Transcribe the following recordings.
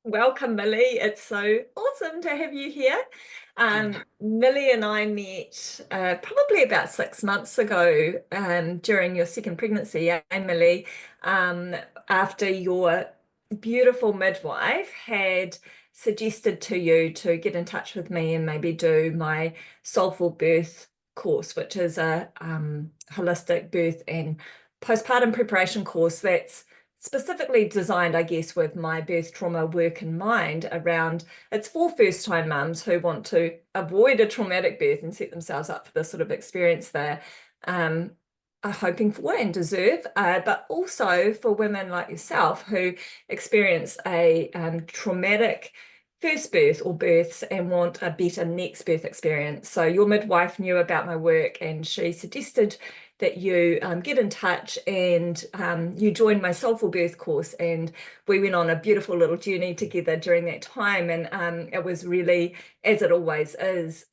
Welcome, Millie. It's so awesome to have you here. Millie and I met probably about 6 months ago during your second pregnancy, Millie, um, after your beautiful midwife had suggested to you to get in touch with me and maybe do my soulful birth course, which is a holistic birth and postpartum preparation course that's specifically designed, I guess, with my birth trauma work in mind around it's for first-time mums who want to avoid a traumatic birth and set themselves up for the sort of experience they're um, are hoping for and deserve, but also for women like yourself who experience a traumatic first birth or births and want a better next birth experience. So your midwife knew about my work and she suggested that you get in touch and you joined my Soulful Birth course, and we went on a beautiful little journey together during that time. And it was really, as it always is,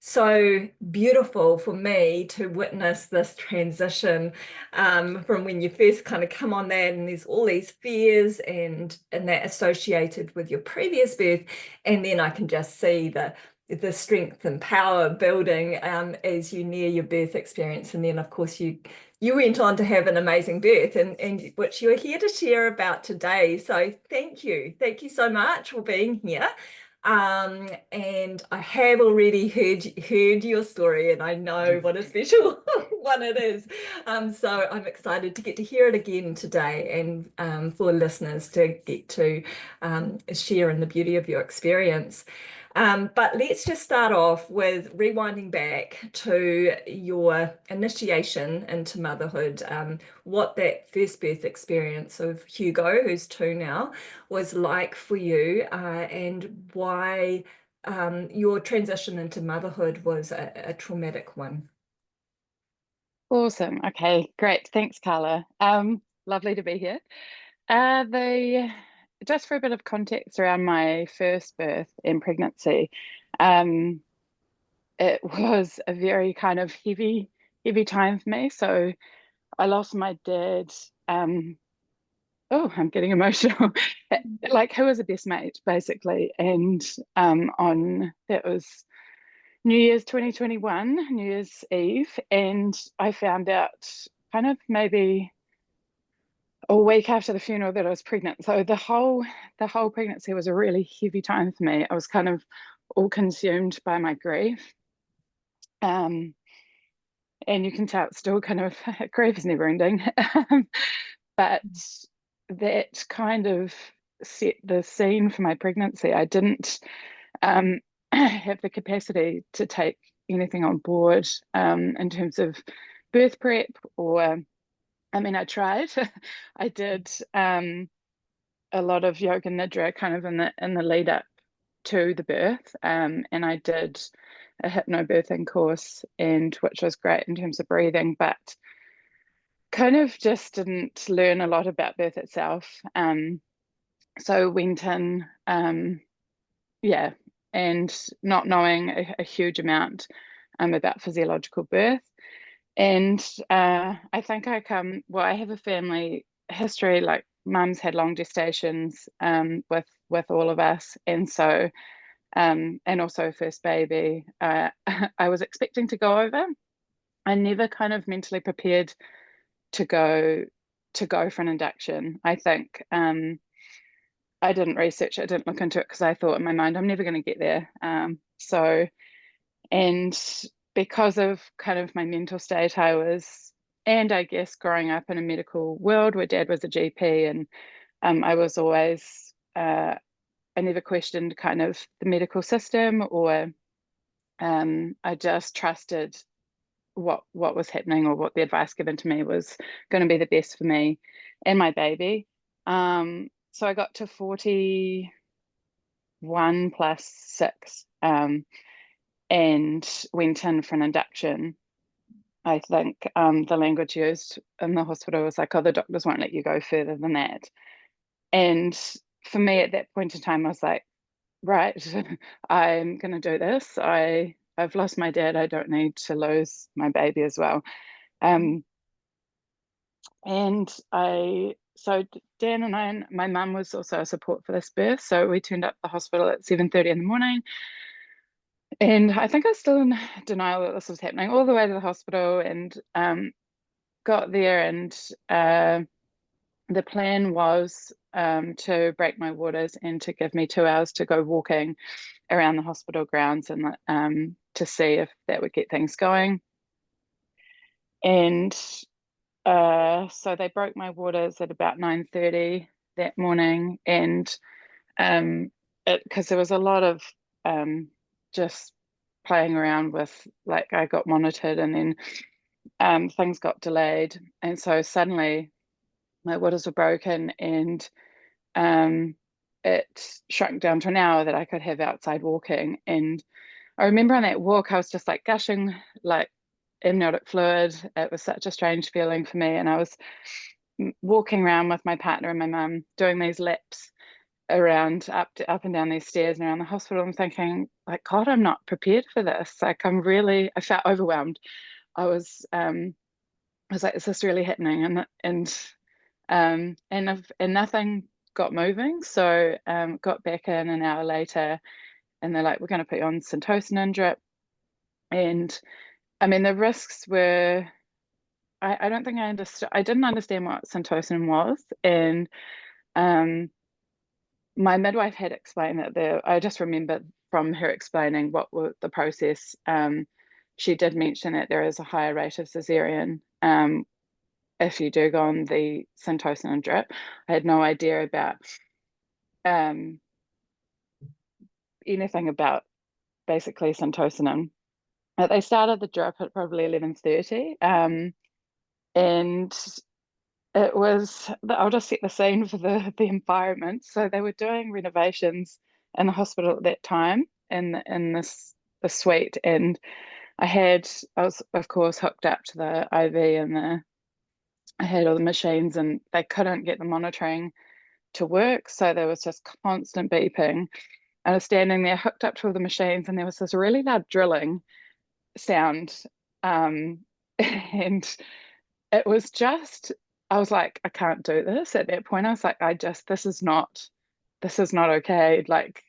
so beautiful for me to witness this transition from when you first kind of come on that, and there's all these fears and that associated with your previous birth, and then I can just see the strength and power building as you near your birth experience. And then of course you went on to have an amazing birth and which you're here to share about today. So thank you so much for being here. And I have already heard your story, and I know what a special one it is. So I'm excited to get to hear it again today, and for listeners to get to share in the beauty of your experience. But let's just start off with rewinding back to your initiation into motherhood, what that first birth experience of Hugo, who's 2 now, was like for you, and why your transition into motherhood was a traumatic one. Awesome. Okay, great. Thanks, Carla. Lovely to be here. The Just for a bit of context around my first birth and pregnancy, um, it was a very kind of heavy time for me. So I lost my dad. Um, oh, I'm getting emotional. Like, who was a best mate, basically. And on that was New Year's 2021, New Year's Eve, and I found out kind of maybe a week after the funeral that I was pregnant. So the whole pregnancy was a really heavy time for me. I was kind of all consumed by my grief. Um, and you can tell it's still kind of grief is never ending. But that kind of set the scene for my pregnancy. I didn't um, have the capacity to take anything on board in terms of birth prep or I mean, I tried. I did a lot of yoga nidra kind of in the lead up to the birth, and I did a hypnobirthing course, and which was great in terms of breathing, but kind of just didn't learn a lot about birth itself. So went in, yeah, and not knowing a huge amount about physiological birth. And I think I have a family history, like mum's had long gestations with all of us. And so, and also first baby, I was expecting to go over. I never kind of mentally prepared to go for an induction. I think I didn't research it, I didn't look into it because I thought in my mind, I'm never going to get there. And because of kind of my mental state, and I guess growing up in a medical world where dad was a GP, and I was always, I never questioned kind of the medical system, or I just trusted what was happening, or what the advice given to me was going to be the best for me and my baby. So I got to 41 plus 6. And went in for an induction. I think the language used in the hospital was like, oh, the doctors won't let you go further than that. And for me at that point in time, I was like, right, I'm going to do this. I've lost my dad. I don't need to lose my baby as well. And I so Dan and I, and my mum was also a support for this birth. So we turned up at the hospital at 7:30 in the morning. And I think I was still in denial that this was happening all the way to the hospital, and got there, and the plan was to break my waters and to give me 2 hours to go walking around the hospital grounds, and to see if that would get things going. And so they broke my waters at about 9:30 that morning, and because there was a lot of just playing around with, like, I got monitored, and then things got delayed, and so suddenly my waters were broken, and um, it shrunk down to an hour that I could have outside walking. And I remember on that walk, I was just like gushing like amniotic fluid. It was such a strange feeling for me. And I was walking around with my partner and my mum doing these laps around up and down these stairs and around the hospital. I'm thinking, like, God, I'm not prepared for this. Like, I felt overwhelmed. I was like, is this really happening? And nothing got moving. So got back in an hour later, and they're like, we're going to put you on Syntocinon drip. And I mean, the risks were, I don't think I understood. I didn't understand what Syntocinon was. And um, my midwife had explained that I just remember from her explaining what were the process. She did mention that there is a higher rate of cesarean if you do go on the Syntocinon drip. I had no idea about um, anything about basically Syntocinon. They started the drip at probably 11:30, and it was, I'll just set the scene for the environment. So they were doing renovations in the hospital at that time, in this the suite, and I was of course hooked up to the IV, and I had all the machines, and they couldn't get the monitoring to work, so there was just constant beeping. I was standing there hooked up to all the machines, and there was this really loud drilling sound. And it was just, I was like, I can't do this. At that point, I was like, this is not okay. Like,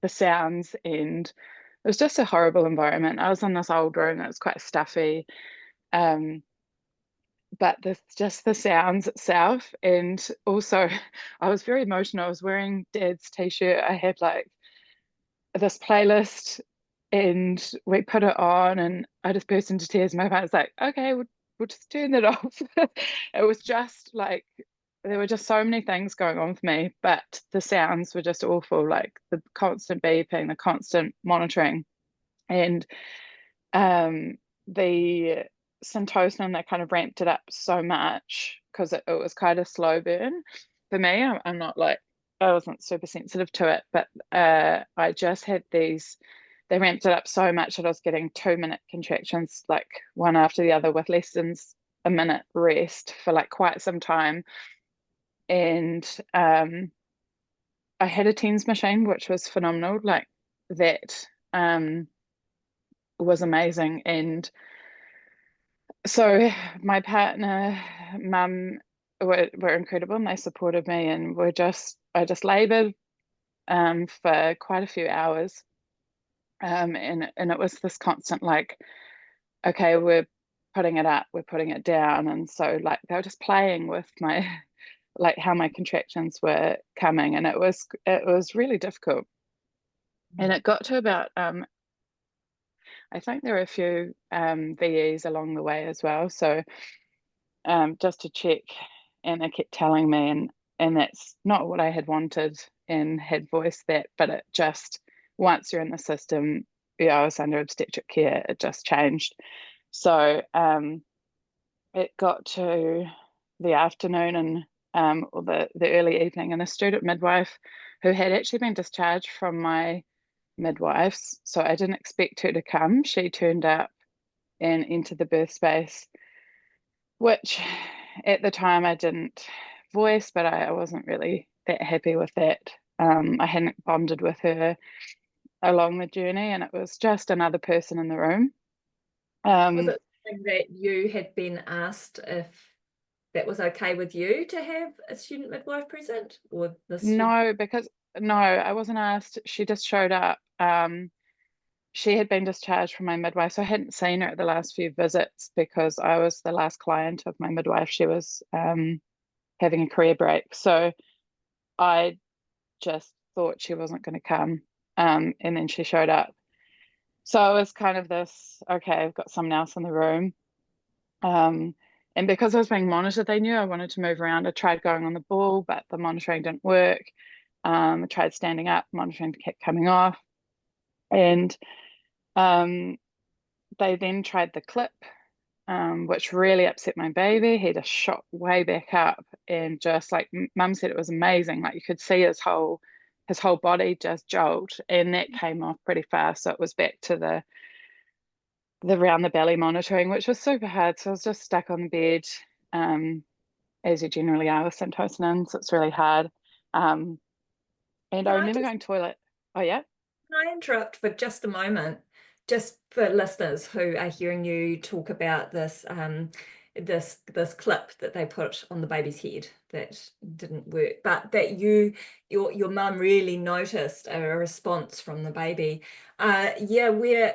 the sounds, and it was just a horrible environment. I was in this old room that was quite stuffy. Um, but just the sounds itself. And also I was very emotional. I was wearing Dad's t-shirt. I had like this playlist, and we put it on, and I just burst into tears. My partner's like, okay, we'll just turn it off. It was just like, there were just so many things going on for me, but the sounds were just awful, like the constant beeping, the constant monitoring. And um the Syntocinon, that kind of ramped it up so much, because it was quite a slow burn for me. I'm not like, I wasn't super sensitive to it, but I just had they ramped it up so much that I was getting 2-minute contractions, like one after the other, with less than a minute rest for like quite some time. And I had a TENS machine, which was phenomenal. Like, that was amazing. And so my partner, mum, were incredible, and they supported me, and I just laboured for quite a few hours. And it was this constant, like, okay, we're putting it up, we're putting it down. And so, like, they were just playing with my like how my contractions were coming, and it was really difficult. And it got to about I think there were a few VEs along the way as well. So just to check, and they kept telling me, and that's not what I had wanted, and had voiced that, but it just, once you're in the system, yeah, I was under obstetric care, it just changed. So it got to the afternoon, and or the early evening, and a student midwife who had actually been discharged from my midwives, so I didn't expect her to come. She turned up and entered the birth space, which at the time I didn't voice, but I wasn't really that happy with that. I hadn't bonded with her along the journey, and it was just another person in the room. Was Um, it something that you had been asked if that was okay with you to have a student midwife present, or the student? No, because no, I wasn't asked. She just showed up. She had been discharged from my midwife, so I hadn't seen her at the last few visits because I was the last client of my midwife. She was having a career break. So I just thought she wasn't going to come. And then she showed up. So it was kind of this, okay, I've got someone else in the room. Um, and because I was being monitored, they knew I wanted to move around. I tried going on the ball, but the monitoring didn't work. I tried standing up, monitoring kept coming off. And um, they then tried the clip, which really upset my baby. He just shot way back up, and just like mum said, it was amazing. Like you could see his whole body just jolt, and that came off pretty fast. So it was back to the round the belly monitoring, which was super hard. So I was just stuck on the bed, um, as you generally are with syntocinon. So it's really hard. Um, and I Can I remember just going to toilet. Oh yeah, Can I interrupt for just a moment, just for listeners who are hearing you talk about this clip that they put on the baby's head that didn't work, but that your mum really noticed a response from the baby. Yeah, we're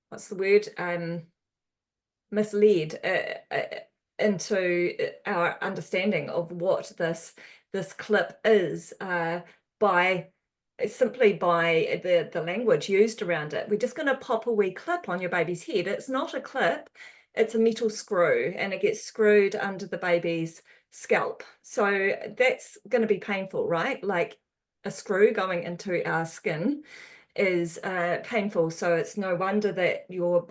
what's the word? Misled into our understanding of what this clip is by simply by the language used around it. We're just going to pop a wee clip on your baby's head. It's not a clip, it's a metal screw, and it gets screwed under the baby's scalp. So that's going to be painful, right? Like a screw going into our skin is painful. So it's no wonder that your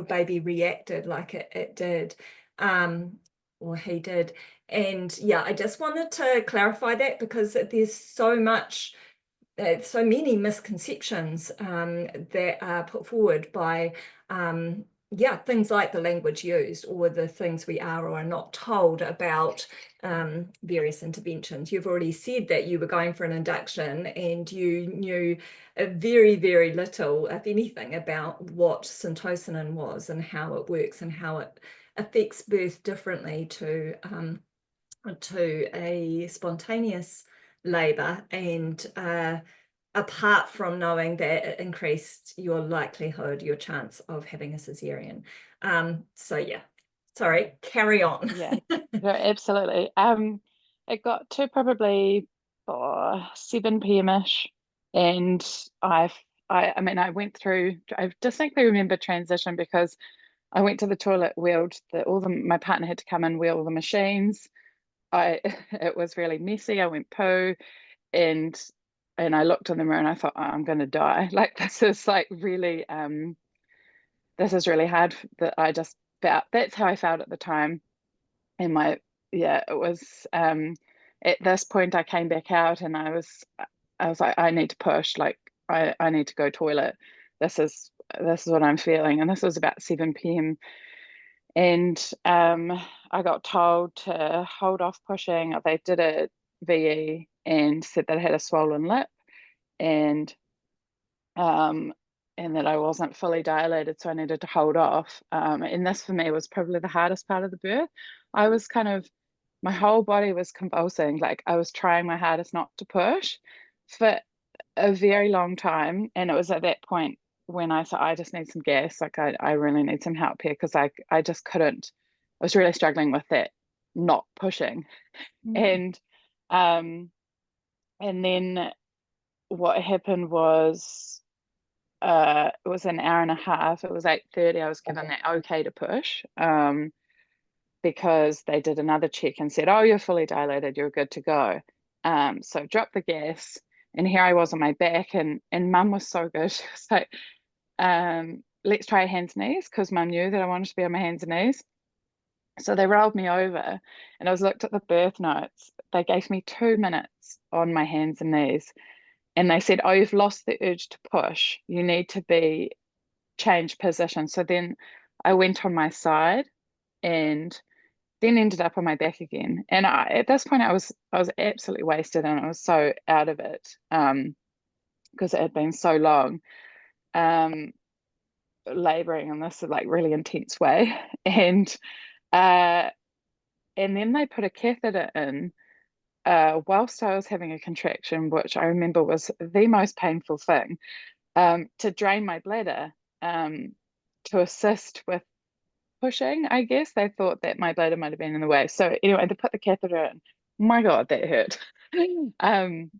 baby reacted like it did, or he did. And yeah, I just wanted to clarify that because there's so many misconceptions that are put forward by yeah, things like the language used or the things we are or are not told about various interventions. You've already said that you were going for an induction and you knew very, very little, if anything, about what syntocinon was and how it works and how it affects birth differently to a spontaneous labor, and apart from knowing that it increased your likelihood, your chance of having a cesarean. So yeah, sorry, carry on. yeah, no, absolutely. It got to probably 7 p.m.-ish, and I mean, I went through. I distinctly remember transition because I went to the toilet, wheeled my partner had to come and wheel the machines. It was really messy. I went poo, and I looked in the mirror and I thought, oh, I'm gonna die. Like this is really hard that I just felt. That's how I felt at the time. And yeah, it was at this point I came back out and I was like, I need to push, like I need to go toilet. This is what I'm feeling. And this was about 7 p.m. And I got told to hold off pushing. They did a VE and said that I had a swollen lip, and um, and that I wasn't fully dilated, so I needed to hold off. And this for me was probably the hardest part of the birth. I was kind of, my whole body was convulsing, like I was trying my hardest not to push for a very long time. And it was at that point when I said, I just need some gas, like I really need some help here because I just couldn't, I was really struggling with that, not pushing. Mm. And um, and then what happened was it was an hour and a half. It was 8:30. I was given that okay to push because they did another check and said, "Oh, you're fully dilated. You're good to go." So dropped the gas, and here I was on my back, and Mum was so good. She was like, "Let's try hands and knees," because Mum knew that I wanted to be on my hands and knees. So they rolled me over, and I was looked at the birth notes. They gave me 2 minutes on my hands and knees, and they said, "Oh, you've lost the urge to push. You need to be change position." So then I went on my side and then ended up on my back again. And at this point I was absolutely wasted and I was so out of it because it had been so long um laboring in this like really intense way. And Uh, and then they put a catheter in whilst I was having a contraction, which I remember was the most painful thing, to drain my bladder, um, to assist with pushing, I guess. They thought that my bladder might have been in the way. So anyway, they put the catheter in. My God, that hurt. um,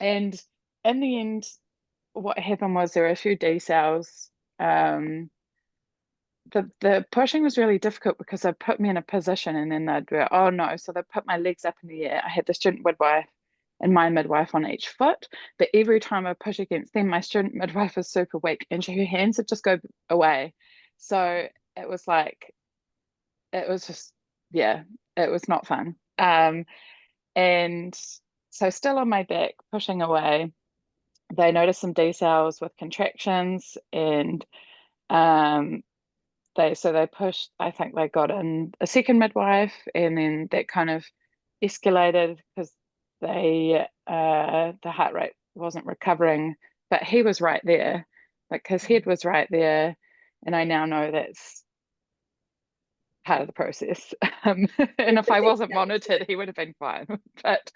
and in the end, what happened was there were a few D cells. The pushing was really difficult because they put me in a position and then they'd go, oh no. So they put my legs up in the air. I had the student midwife and my midwife on each foot. But every time I push against them, my student midwife is super weak and her hands would just go away. So it was like, it was just, yeah, it was not fun. And so still on my back, pushing away, they noticed some D cells with contractions and um, they pushed, I think they got in a second midwife and then that kind of escalated because the heart rate wasn't recovering, but he was right there, like his head was right there, and I now know that's part of the process. And if I wasn't monitored, he would have been fine. But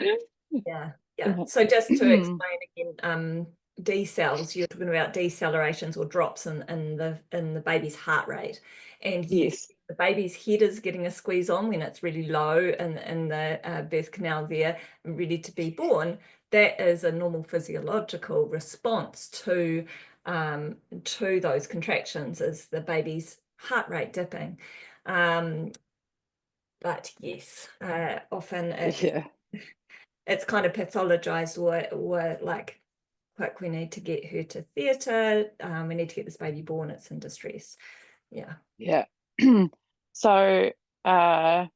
Yeah, yeah. So just to explain again, D cells, you're talking about decelerations or drops in the baby's heart rate. And yes, yes, the baby's head is getting a squeeze on when it's really low in the birth canal there, ready to be born. That is a normal physiological response to those contractions, is the baby's heart rate dipping. Um, but yes, often yeah, it's kind of pathologized or like, quick, we need to get her to theatre. We need to get this baby born. It's in distress. Yeah. yeah. So uh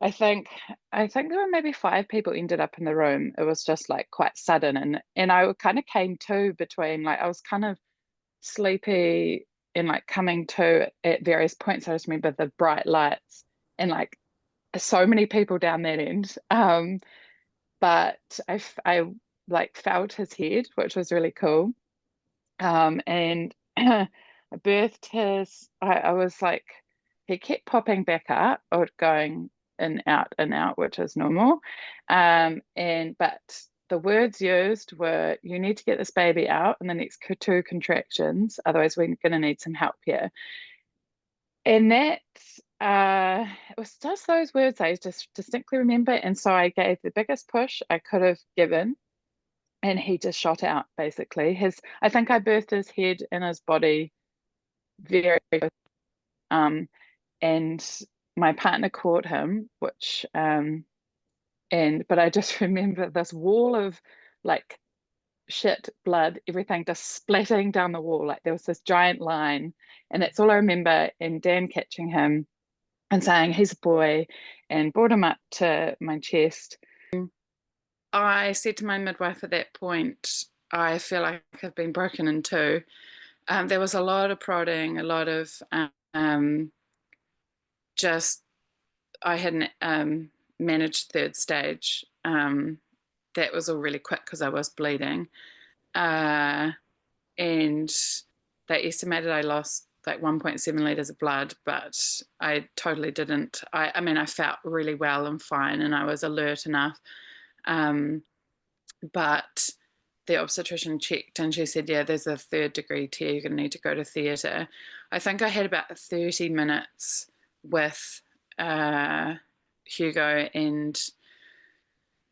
I think there were maybe five people ended up in the room. It was just like quite sudden, and I kind of came to between, like I was kind of sleepy and like coming to at various points. I just remember the bright lights and like so many people down that end. But I like felt his head, which was really cool. And I birthed his, I was like, he kept popping back up or going in, out, which is normal. But the words used were, you need to get this baby out in the next two contractions, otherwise we're going to need some help here. And that, it was just those words I just distinctly remember. And so I gave the biggest push I could have given and he just shot out basically. I think I birthed his head and his body very um and my partner caught him, which and but I just remember this wall of like shit, blood, everything just splatting down the wall. Like there was this giant line, and that's all I remember. And Dan catching him and saying he's a boy and brought him up to my chest. I said to my midwife at that point, I feel like I've been broken in two. There was a lot of prodding, a lot of just, I hadn't managed third stage. That was all really quick because I was bleeding. And they estimated I lost like 1.7 liters of blood, but I totally didn't. I mean, I felt really well and fine, and I was alert enough. Um, but the obstetrician checked and she said, yeah, there's a third degree tear, you're going to need to go to theatre. I think I had about 30 minutes with Hugo and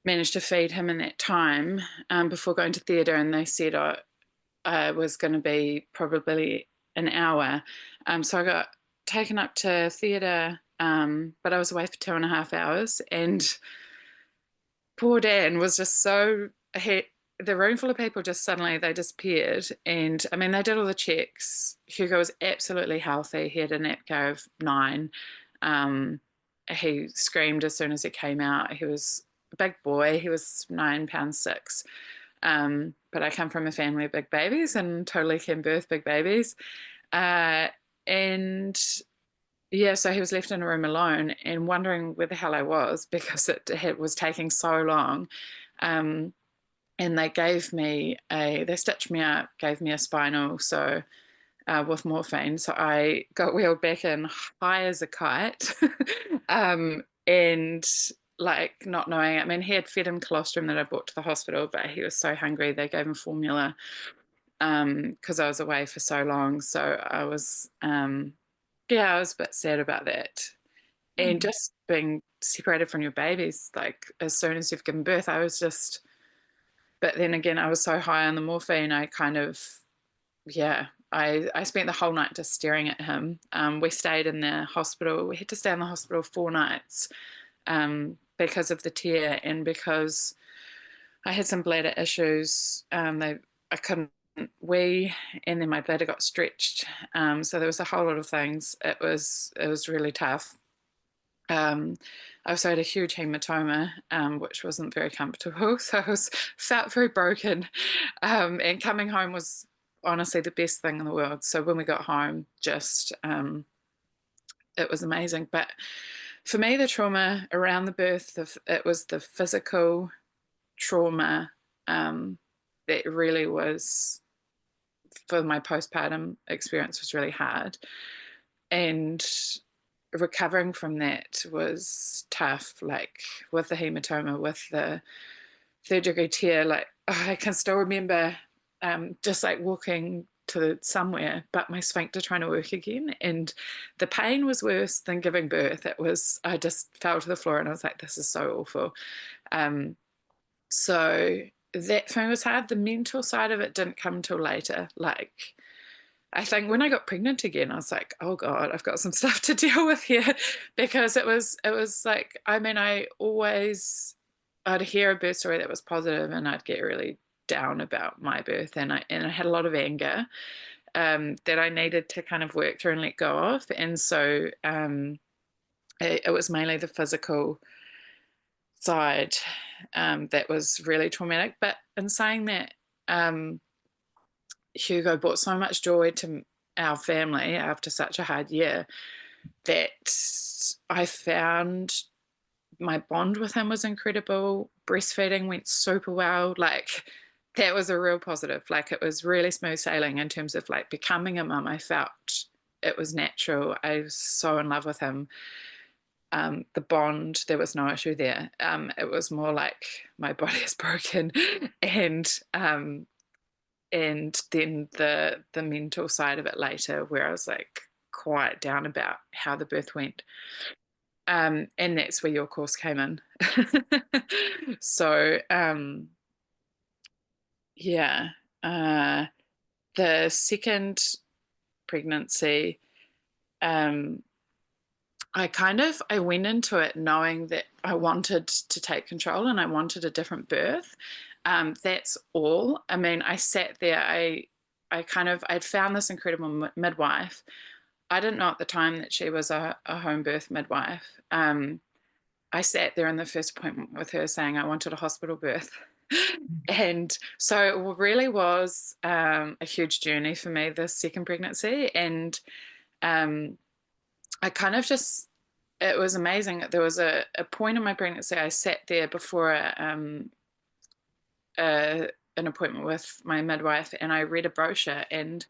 managed to feed him in that time before going to theatre, and they said I was going to be probably an hour. So I got taken up to theatre, but I was away for 2.5 hours, and poor Dan was just so, the room full of people just suddenly they disappeared. And I mean, they did all the checks. Hugo was absolutely healthy. He had an APGAR of 9. He screamed as soon as he came out. He was a big boy. He was 9 pounds 6. But I come from a family of big babies and totally can birth big babies. And yeah, so he was left in a room alone and wondering where the hell I was because it was taking so long. And they stitched me up, gave me a spinal. So with morphine. So I got wheeled back in high as a kite, and like not knowing. I mean, he had fed him colostrum that I brought to the hospital, but he was so hungry they gave him formula because I was away for so long. So I was, yeah, I was a bit sad about that. And Mm. just being separated from your babies, like as soon as you've given birth, I was just, but then again, I was so high on the morphine, I kind of, yeah, I spent the whole night just staring at him. We stayed in the hospital. We had to stay in the hospital 4 nights because of the tear and because I had some bladder issues. I couldn't wee, and then my bladder got stretched. So there was a whole lot of things. It was really tough. Um, I also had a huge hematoma, which wasn't very comfortable. So I felt very broken. And coming home was honestly the best thing in the world. So when we got home, just it was amazing. But for me, the trauma around the birth, it was the physical trauma that really was for my postpartum experience was really hard. And recovering from that was tough, like with the hematoma, with the third-degree tear. Like I can still remember just like walking to somewhere, but my sphincter trying to work again. And the pain was worse than giving birth. I just fell to the floor and I was like, this is so awful. Um, so that for me was hard. The mental side of it didn't come till later. Like I think when I got pregnant again, I was like, oh God, I've got some stuff to deal with here because it was like, I mean, I'd hear a birth story that was positive and I'd get really down about my birth and I had a lot of anger that I needed to kind of work through and let go of. And so it was mainly the physical side that was really traumatic. But in saying that, um, Hugo brought so much joy to our family after such a hard year that I found my bond with him was incredible. Breastfeeding went super well. Like that was a real positive. Like it was really smooth sailing in terms of like becoming a mum. I felt it was natural. I was so in love with him. The bond, there was no issue there. It was more like my body is broken, and and then the mental side of it later, where I was like quite down about how the birth went. And that's where your course came in. So yeah, uh, the second pregnancy, um, I went into it knowing that I wanted to take control and I wanted a different birth. That's all. I mean, I sat there. I'd found this incredible midwife. I didn't know at the time that she was a home birth midwife. I sat there in the first appointment with her saying I wanted a hospital birth. And so it really was a huge journey for me, this second pregnancy. And um, I kind of just, it was amazing. There was a point in my pregnancy, I sat there before an appointment with my midwife and I read a brochure and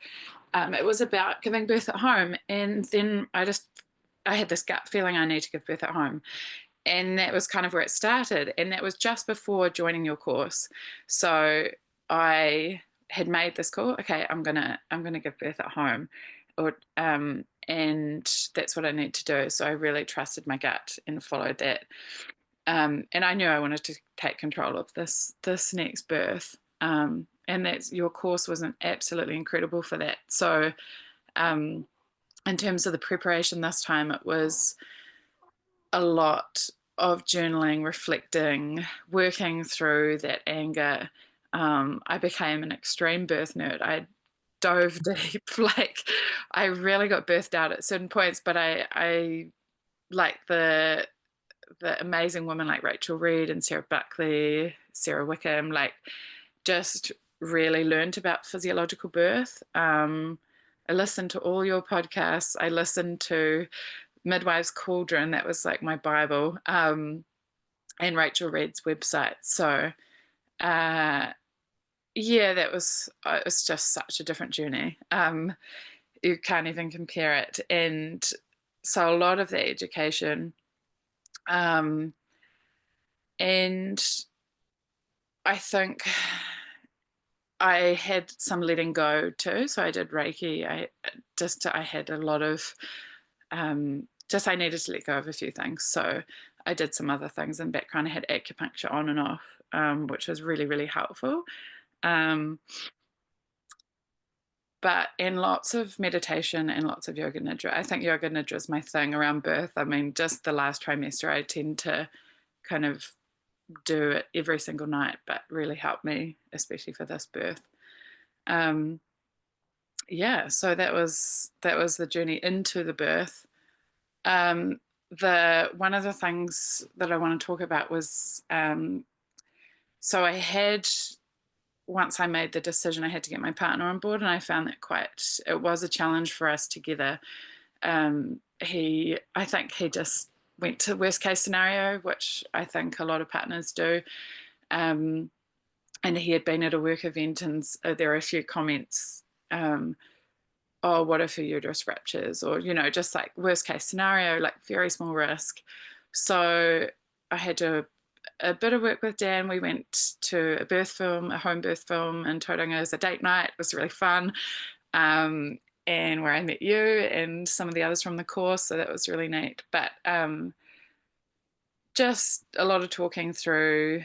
it was about giving birth at home. And then I had this gut feeling I need to give birth at home. And that was kind of where it started. And that was just before joining your course. So I had made this call. Okay, I'm gonna give birth at home, or and that's what I need to do. So I really trusted my gut and followed that. And I knew I wanted to take control of this next birth. And that's your course was absolutely incredible for that. So in terms of the preparation this time, it was a lot of journaling, reflecting, working through that anger. I became an extreme birth nerd. I dove deep, like I really got birthed out at certain points, but I like the amazing women like Rachel Reed and Sarah Buckley, Sarah Wickham, like just really learned about physiological birth. I listened to all your podcasts. I listened to Midwife's Cauldron. That was like my Bible. And Rachel Reed's website. So yeah, it was just such a different journey. you can't even compare it. And so a lot of the education, um, and I think I had some letting go too. So I did Reiki. I had a lot of just I needed to let go of a few things. So I did some other things in background. I had acupuncture on and off, which was really, really helpful. Um, but in lots of meditation and lots of yoga nidra. I think yoga nidra is my thing around birth. I mean, just the last trimester, I tend to kind of do it every single night, but really helped me, especially for this birth. Um, yeah, so that was the journey into the birth. The one of the things that I want to talk about was so I had once I made the decision, I had to get my partner on board, and I found that it was a challenge for us together. I think he just went to worst case scenario, which I think a lot of partners do. Um, and he had been at a work event, and there were a few comments. Oh, what if her uterus ruptures? Or, just like worst case scenario, like very small risk. So I had a bit of work with Dan. We went to a home birth film in Tauranga as a date night. It was really fun. Um, and where I met you and some of the others from the course. So that was really neat. But just a lot of talking through.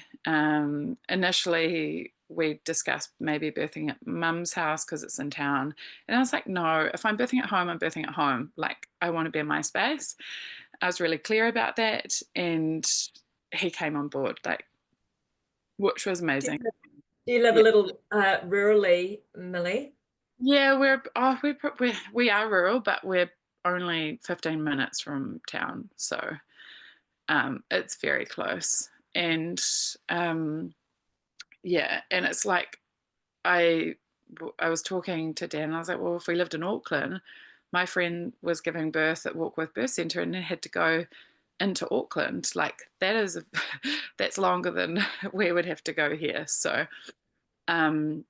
Initially, we discussed maybe birthing at mum's house because it's in town. And I was like, no, if I'm birthing at home, I'm birthing at home. Like, I want to be in my space. I was really clear about that. And he came on board, like, which was amazing. Do you live a Yeah. little rurally, Millie? Yeah, we are rural, but we're only 15 minutes from town. So it's very close. And yeah, and it's like I I was talking to Dan. And I was like, well, if we lived in Auckland, my friend was giving birth at Warkworth Birth Centre and had to go into Auckland. Like that's longer than we would have to go here. So um,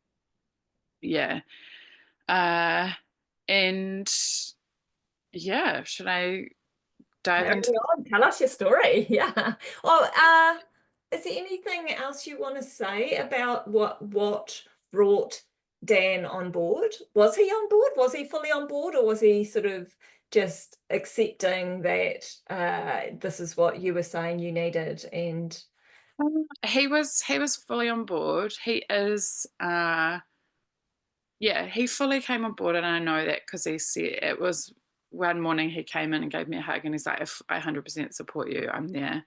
yeah, uh, and yeah, should I dive Carry into? on, tell us your story. Yeah. Oh, is there anything else you want to say about what brought Dan on board? Was he on board? Was he fully on board, or was he sort of just accepting that this is what you were saying you needed? And He was fully on board. He is. Yeah, he fully came on board, and I know that because he said it was one morning he came in and gave me a hug, and he's like, "If I 100% support you, I'm there,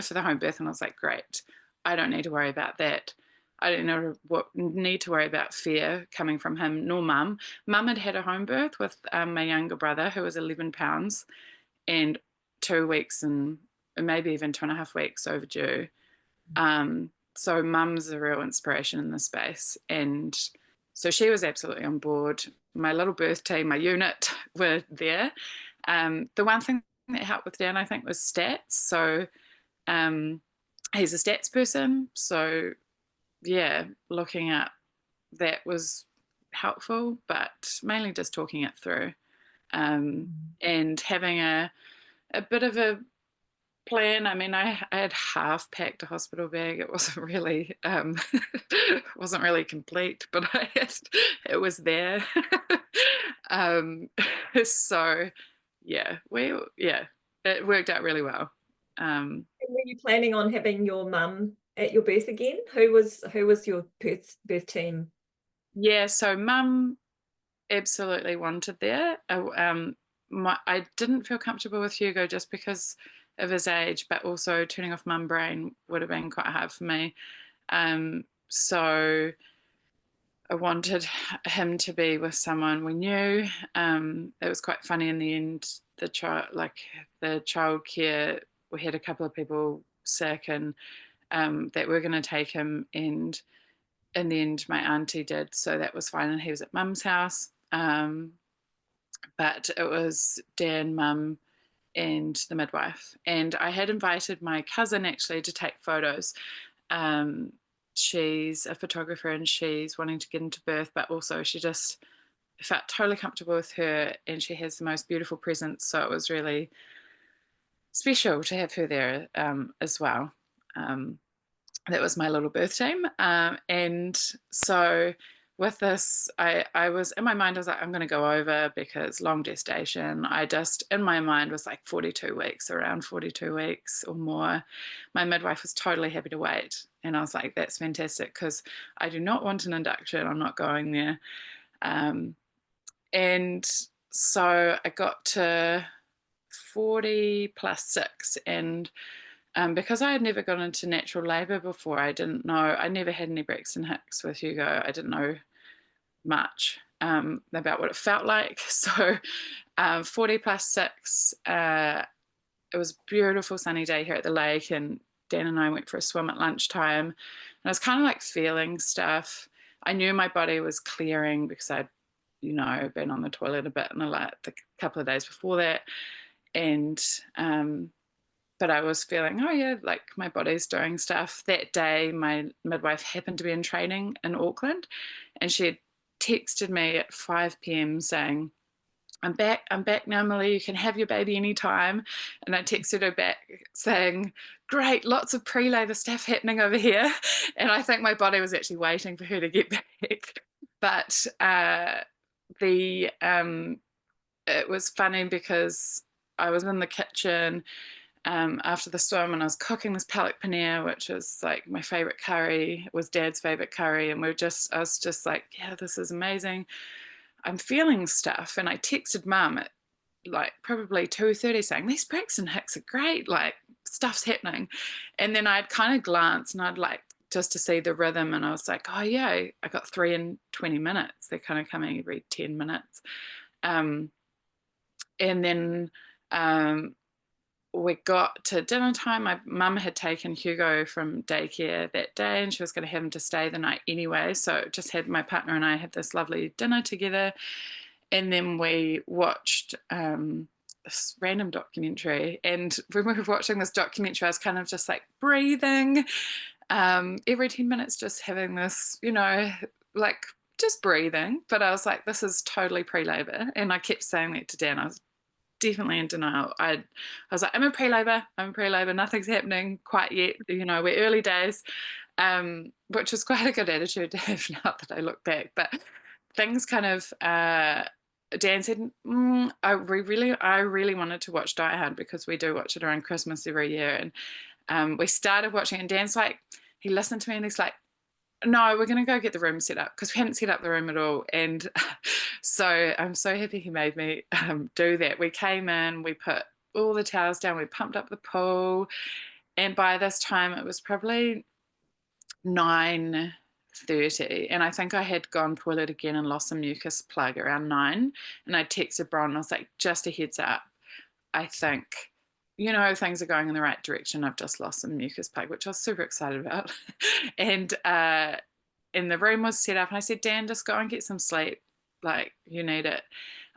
for the home birth." And I was like, "Great, I don't need to worry about that. I don't know what need to worry about fear coming from him nor mum. Mum had had a home birth with my younger brother who was 11 pounds and 2 weeks and maybe even 2.5 weeks overdue. So mum's a real inspiration in this space. And so she was absolutely on board. My little birth team, my unit were there. The one thing that helped with Dan, I think, was stats. So um, he's a stats person. So yeah, looking at that was helpful, but mainly just talking it through and having a bit of a plan. I mean, I had half packed a hospital bag. It wasn't really complete, but it was there. um, so yeah, it worked out really well. were you planning on having your mum at your birth again? Who was your birth team? Yeah, so mum absolutely wanted there. I didn't feel comfortable with Hugo just because of his age, but also turning off mum brain would have been quite hard for me. So I wanted him to be with someone we knew. It was quite funny in the end. The childcare, we had a couple of people sick, and that were going to take him, and in the end, my auntie did, so that was fine, and he was at mum's house. But it was Dan, mum, and the midwife. And I had invited my cousin actually to take photos. Um, she's a photographer and she's wanting to get into birth, but also she just felt totally comfortable with her, and she has the most beautiful presence. So it was really special to have her there as well. Um, that was my little birth team. And so with this, I was in my mind, I was like, I'm going to go over because long gestation. I just, in my mind, was like 42 weeks, around 42 weeks or more. My midwife was totally happy to wait. And I was like, that's fantastic because I do not want an induction. I'm not going there. Um, and so I got to 40 plus 6, and because I had never gone into natural labour before, I didn't know. I never had any Braxton Hicks with Hugo. I didn't know much about what it felt like. So 40 plus 6, it was a beautiful sunny day here at the lake, and Dan and I went for a swim at lunchtime. And I was kind of like feeling stuff. I knew my body was clearing because I'd, been on the toilet a bit in the couple of days before that. And but I was feeling, oh yeah, like my body's doing stuff. That day, my midwife happened to be in training in Auckland, and she had texted me at 5 p.m. saying, I'm back now, Millie, you can have your baby anytime. And I texted her back saying, great, lots of pre-labor stuff happening over here. And I think my body was actually waiting for her to get back. But the it was funny because I was in the kitchen after the swim, and I was cooking this palak paneer, which is like my favorite curry. It was Dad's favorite curry, and I was just like, yeah, this is amazing. I'm feeling stuff, and I texted Mum at like probably 2:30 saying these Braxton Hicks are great, like stuff's happening. And then I'd kind of glance, and I'd like just to see the rhythm, and I was like, oh yeah, I got 3 in 20 minutes. They're kind of coming every 10 minutes. Um, and then we got to dinner time. My mum had taken Hugo from daycare that day, and she was going to have him to stay the night anyway. So just had my partner and I had this lovely dinner together, and then we watched this random documentary. And when we were watching this documentary, I was kind of just like breathing every 10 minutes, just having this, like just breathing. But I was like, this is totally pre-labor, and I kept saying that to Dan. I was definitely in denial. I was like, I'm in pre-labor, nothing's happening quite yet. We're early days, which was quite a good attitude to have now that I look back. But things kind of, Dan said, I really wanted to watch Die Hard because we do watch it around Christmas every year. And we started watching it, and Dan's like, he listened to me and he's like, no, we're going to go get the room set up because we hadn't set up the room at all. And so I'm so happy he made me do that. We came in, we put all the towels down, we pumped up the pool. And by this time, it was probably 9:30. And I think I had gone toilet again and lost some mucus plug around 9. And I texted Bron and I was like, just a heads up, I think things are going in the right direction. I've just lost some mucus plug, which I was super excited about. And the room was set up, and I said, Dan, just go and get some sleep. Like, you need it.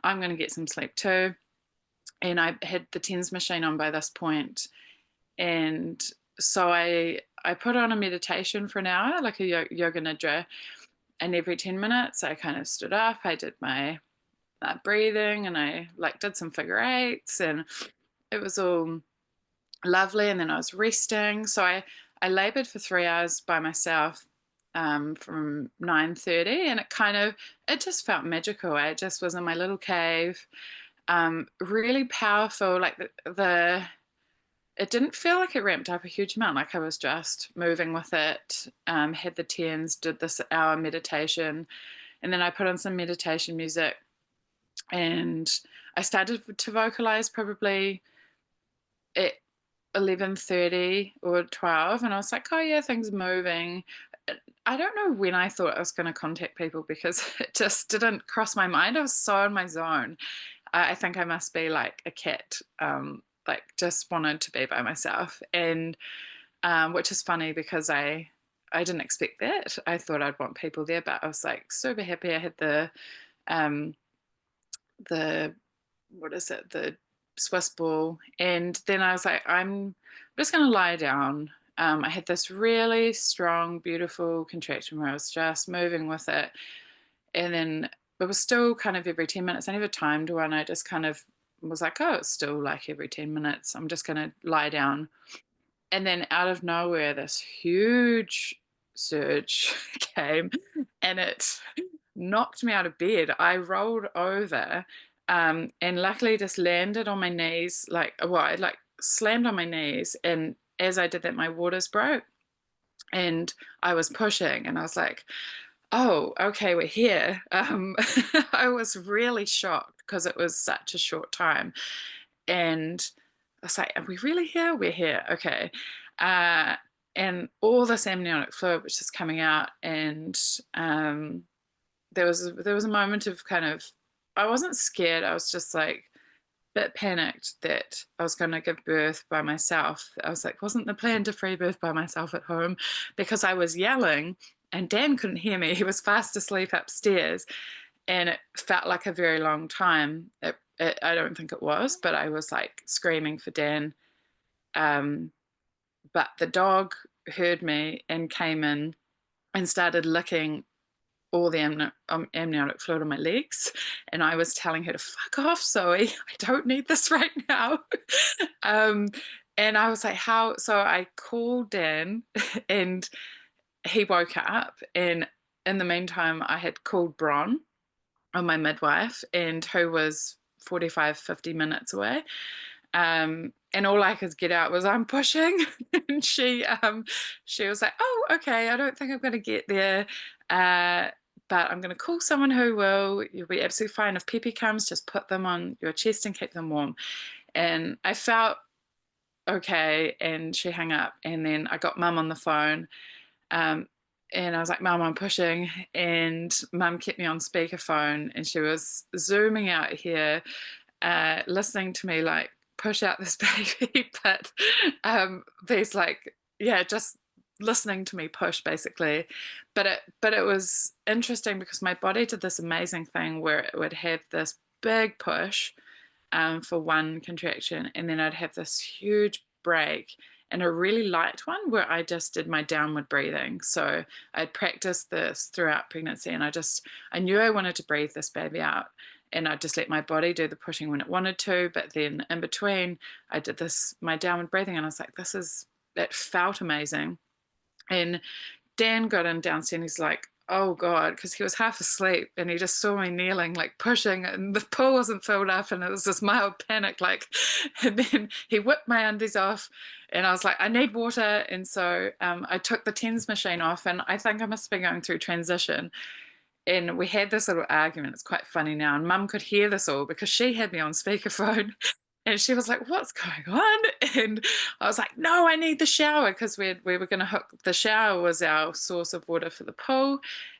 I'm going to get some sleep too. And I had the TENS machine on by this point. And so I put on a meditation for an hour, like a yoga nidra. And every 10 minutes, I kind of stood up. I did my breathing, and I like did some figure eights, and it was all lovely. And then I was resting. So I labored for 3 hours by myself from 9:30, and it just felt magical. I just was in my little cave, really powerful. Like it didn't feel like it ramped up a huge amount. Like I was just moving with it, had the TENS, did this hour meditation, and then I put on some meditation music, and I started to vocalize probably at 11:30 or 12, and I was like, oh yeah, things are moving. I don't know when I thought I was going to contact people because it just didn't cross my mind. I was so in my zone. I think I must be like a cat, like just wanted to be by myself. And which is funny because I didn't expect that. I thought I'd want people there, but I was like super happy. I had um, the what is it, the Swiss ball, and then I was like, I'm just going to lie down. I had this really strong, beautiful contraction where I was just moving with it, and then it was still kind of every 10 minutes. I never timed one. I just kind of was like, oh, it's still like every 10 minutes. I'm just going to lie down. And then out of nowhere, this huge surge came and it knocked me out of bed. I rolled over and luckily just landed on my knees. Like, well, I like slammed on my knees. And as I did that, my waters broke and I was pushing and I was like, oh, okay, we're here. I was really shocked because it was such a short time. And I was like, are we really here? We're here. Okay. Uh, and all this amniotic fluid was just coming out. And there was a moment of kind of, I wasn't scared. I was just like a bit panicked that I was going to give birth by myself. I was like, wasn't the plan to free birth by myself at home? Because I was yelling and Dan couldn't hear me. He was fast asleep upstairs and it felt like a very long time. I don't think it was, but I was like screaming for Dan. Um, but the dog heard me and came in and started licking all the amniotic fluid on my legs. And I was telling her to fuck off, Zoe. I don't need this right now. um, and I was like, how? So I called Dan and he woke up. And in the meantime, I had called Bron on my midwife and who was 45, 50 minutes away. And all I could get out was I'm pushing. And she was like, oh, okay, I don't think I'm gonna get there. But I'm gonna call someone who will. You'll be absolutely fine. If Peppy comes, just put them on your chest and keep them warm. And I felt okay, and she hung up. And then I got mum on the phone. Um, and I was like, Mum, I'm pushing. And Mum kept me on speakerphone and she was zooming out here, listening to me like push out this baby. But there's like, yeah, just listening to me push basically. But it was interesting because my body did this amazing thing where it would have this big push for one contraction, and then I'd have this huge break and a really light one where I just did my downward breathing. So I'd practiced this throughout pregnancy, and I knew I wanted to breathe this baby out, and I just let my body do the pushing when it wanted to. But then in between, I did my downward breathing, and I was like, that felt amazing. And Dan got in downstairs and he's like, oh God, because he was half asleep and he just saw me kneeling, like pushing, and the pool wasn't filled up and it was this mild panic, like, and then he whipped my undies off and I was like, I need water. And so I took the TENS machine off and I think I must have been going through transition. And we had this little argument. It's quite funny now. And Mum could hear this all because she had me on speakerphone. And she was like, what's going on? And I was like, no, I need the shower because we were going to hook the shower was our source of water for the pool.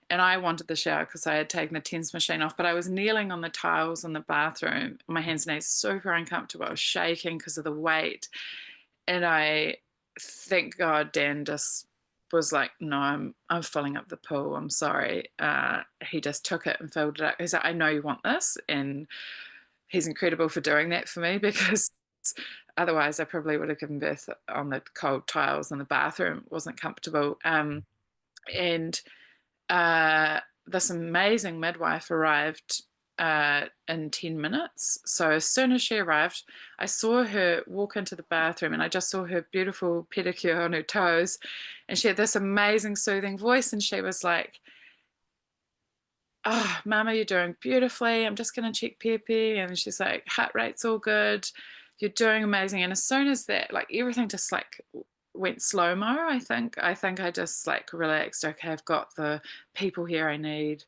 And I wanted the shower because I had taken the TENS machine off. But I was kneeling on the tiles in the bathroom, my hands and knees, super uncomfortable. I was shaking because of the weight. And I thank God Dan just was like, no, I'm filling up the pool. I'm sorry. He just took it and filled it up. He's like, I know you want this. And he's incredible for doing that for me because otherwise I probably would have given birth on the cold tiles in the bathroom. It wasn't comfortable. And this amazing midwife arrived in 10 minutes. So as soon as she arrived, I saw her walk into the bathroom and I just saw her beautiful pedicure on her toes. And she had this amazing soothing voice and she was like, oh, Mama, you're doing beautifully. I'm just going to check Pepe. And she's like, heart rate's all good. You're doing amazing. And as soon as that, like everything just like went slow-mo, I think I just like relaxed. Okay, I've got the people here I need.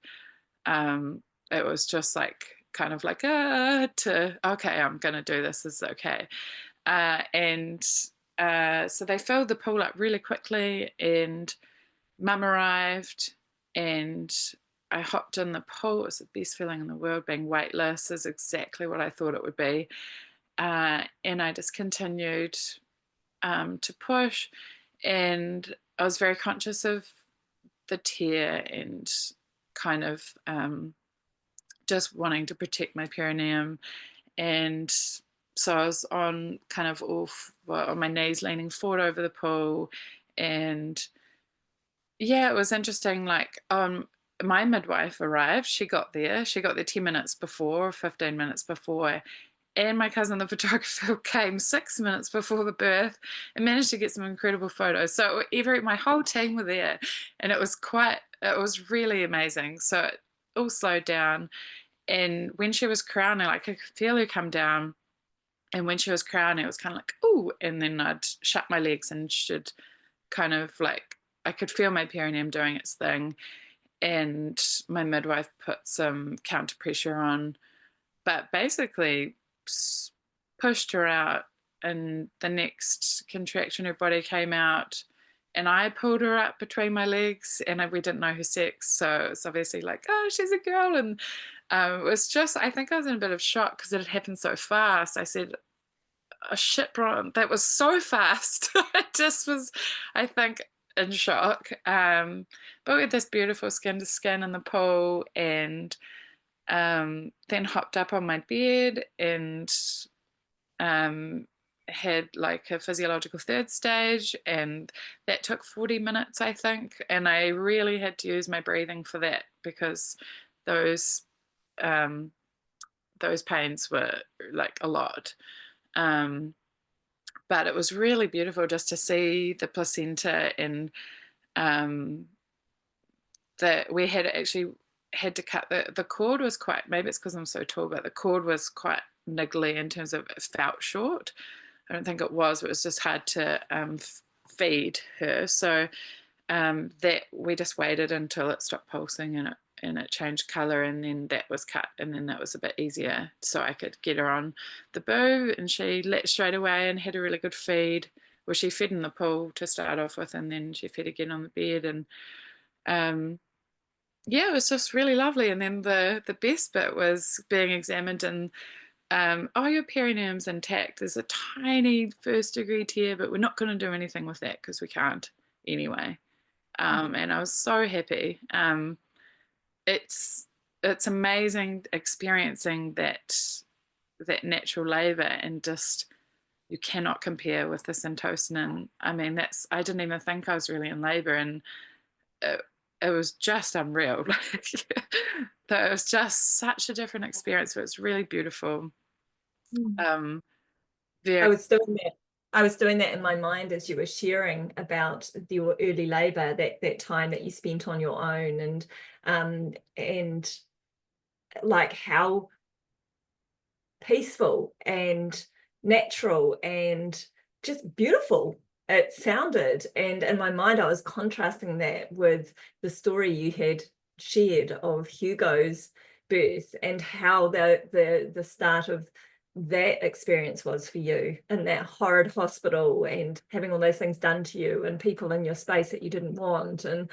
It was just like kind of like okay, I'm gonna do this. This is okay. And so they filled the pool up really quickly, and Mum arrived, and I hopped in the pool. It was the best feeling in the world. Being weightless is exactly what I thought it would be. And I just continued to push, and I was very conscious of the tear and kind of just wanting to protect my perineum. And so I was on kind of on my knees leaning forward over the pool. And yeah, it was interesting. Like my midwife arrived. She got there 10 minutes before, 15 minutes before, and my cousin, the photographer, came 6 minutes before the birth and managed to get some incredible photos. So my whole team were there, and it was really amazing. So it all slowed down. And when she was crowning, like I could feel her come down. And when she was crowning, it was kind of like, ooh. And then I'd shut my legs and she'd kind of like, I could feel my perineum doing its thing. And my midwife put some counter pressure on, but basically pushed her out. And the next contraction, her body came out, and I pulled her up between my legs, and we didn't know her sex, so it's obviously like, oh, she's a girl. And it was just, I think I was in a bit of shock because it had happened so fast. I said, oh shit, bro, that was so fast. I just was, I think, in shock. But we had this beautiful skin to skin in the pool, and then hopped up on my bed and um, had like a physiological third stage, and that took 40 minutes, I think. And I really had to use my breathing for that because those um, those pains were like a lot. Um, but it was really beautiful just to see the placenta, and um, that we had actually had to cut the cord was quite, maybe it's because I'm so tall, but the cord was quite niggly in terms of it felt short. I don't think it was. It was just hard to feed her. So that we just waited until it stopped pulsing, and it changed color, and then that was cut, and then that was a bit easier. So I could get her on the boob, and she latched straight away and had a really good feed. Well, she fed in the pool to start off with, and then she fed again on the bed, and um, yeah, it was just really lovely. And then the best bit was being examined, and oh, your perineum's intact. There's a tiny first degree tear, but we're not going to do anything with that because we can't anyway. And I was so happy. It's it's amazing experiencing that natural labor, and just you cannot compare with the syntocinon. I mean, that's I didn't even think I was really in labor, and it, it was just unreal. It was just such a different experience. But it's really beautiful. Mm. Um, I very was doing that. I was doing that in my mind as you were sharing about your early labor, that time that you spent on your own, and like how peaceful and natural and just beautiful it sounded. And in my mind, I was contrasting that with the story you had shared of Hugo's birth and how the start of that experience was for you in that horrid hospital and having all those things done to you and people in your space that you didn't want. And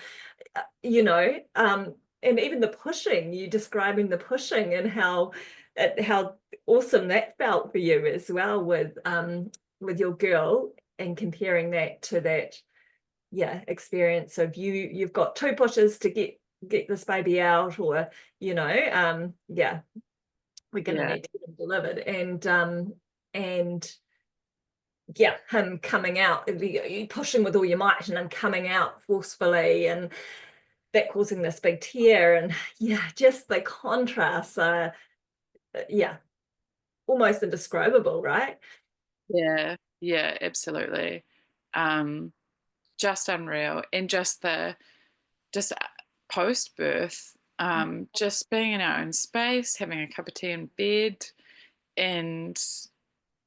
you know, and even the pushing, you describing the pushing and how awesome that felt for you as well with your girl, and comparing that to that, yeah, experience of you've got two pushes to get this baby out, or yeah, we're gonna yeah need to get him delivered, and yeah, him coming out, you pushing with all your might, and him coming out forcefully, and that causing this big tear. And yeah, just the contrast are yeah, almost indescribable, right? yeah, absolutely. Um, just unreal, and just post birth, just being in our own space, having a cup of tea in bed, and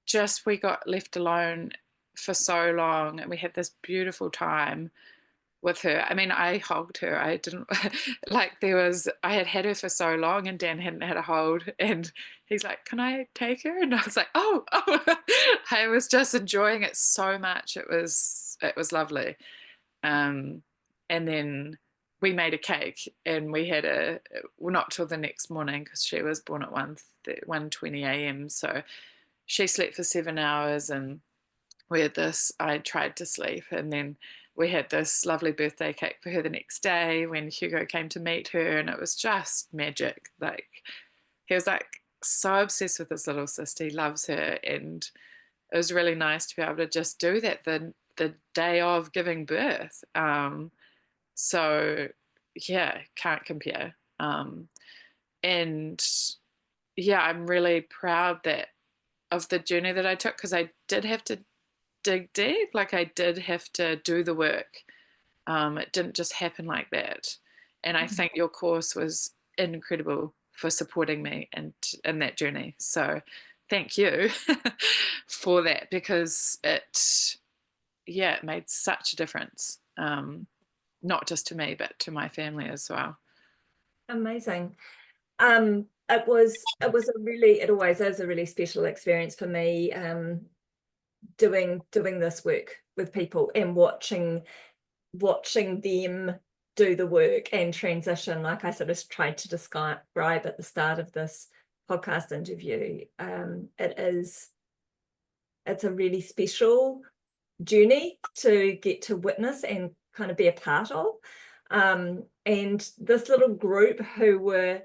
just we got left alone for so long, and we had this beautiful time with her. I mean, I hogged her. I didn't like I had had her for so long, and Dan hadn't had a hold, and he's like, "Can I take her?" And I was like, "Oh." I was just enjoying it so much. It was lovely. Um, and then we made a cake, and we had well, not till the next morning because she was born at 1:20 a.m. So she slept for 7 hours, and we had this, I tried to sleep, and then we had this lovely birthday cake for her the next day when Hugo came to meet her, and it was just magic. Like, he was like so obsessed with his little sister. He loves her, and it was really nice to be able to just do that the day of giving birth. So yeah, can't compare. And yeah, I'm really proud that of the journey that I took, because I did have to dig deep. Like, I did have to do the work. It didn't just happen like that. And I think your course was incredible for supporting me and in that journey. So thank you for that, because yeah, it made such a difference. Not just to me, but to my family as well. Amazing. It always is a really special experience for me, doing this work with people and watching them do the work and transition, like I sort of tried to describe at the start of this podcast interview. It's a really special journey to get to witness and kind of be a part of. And this little group who were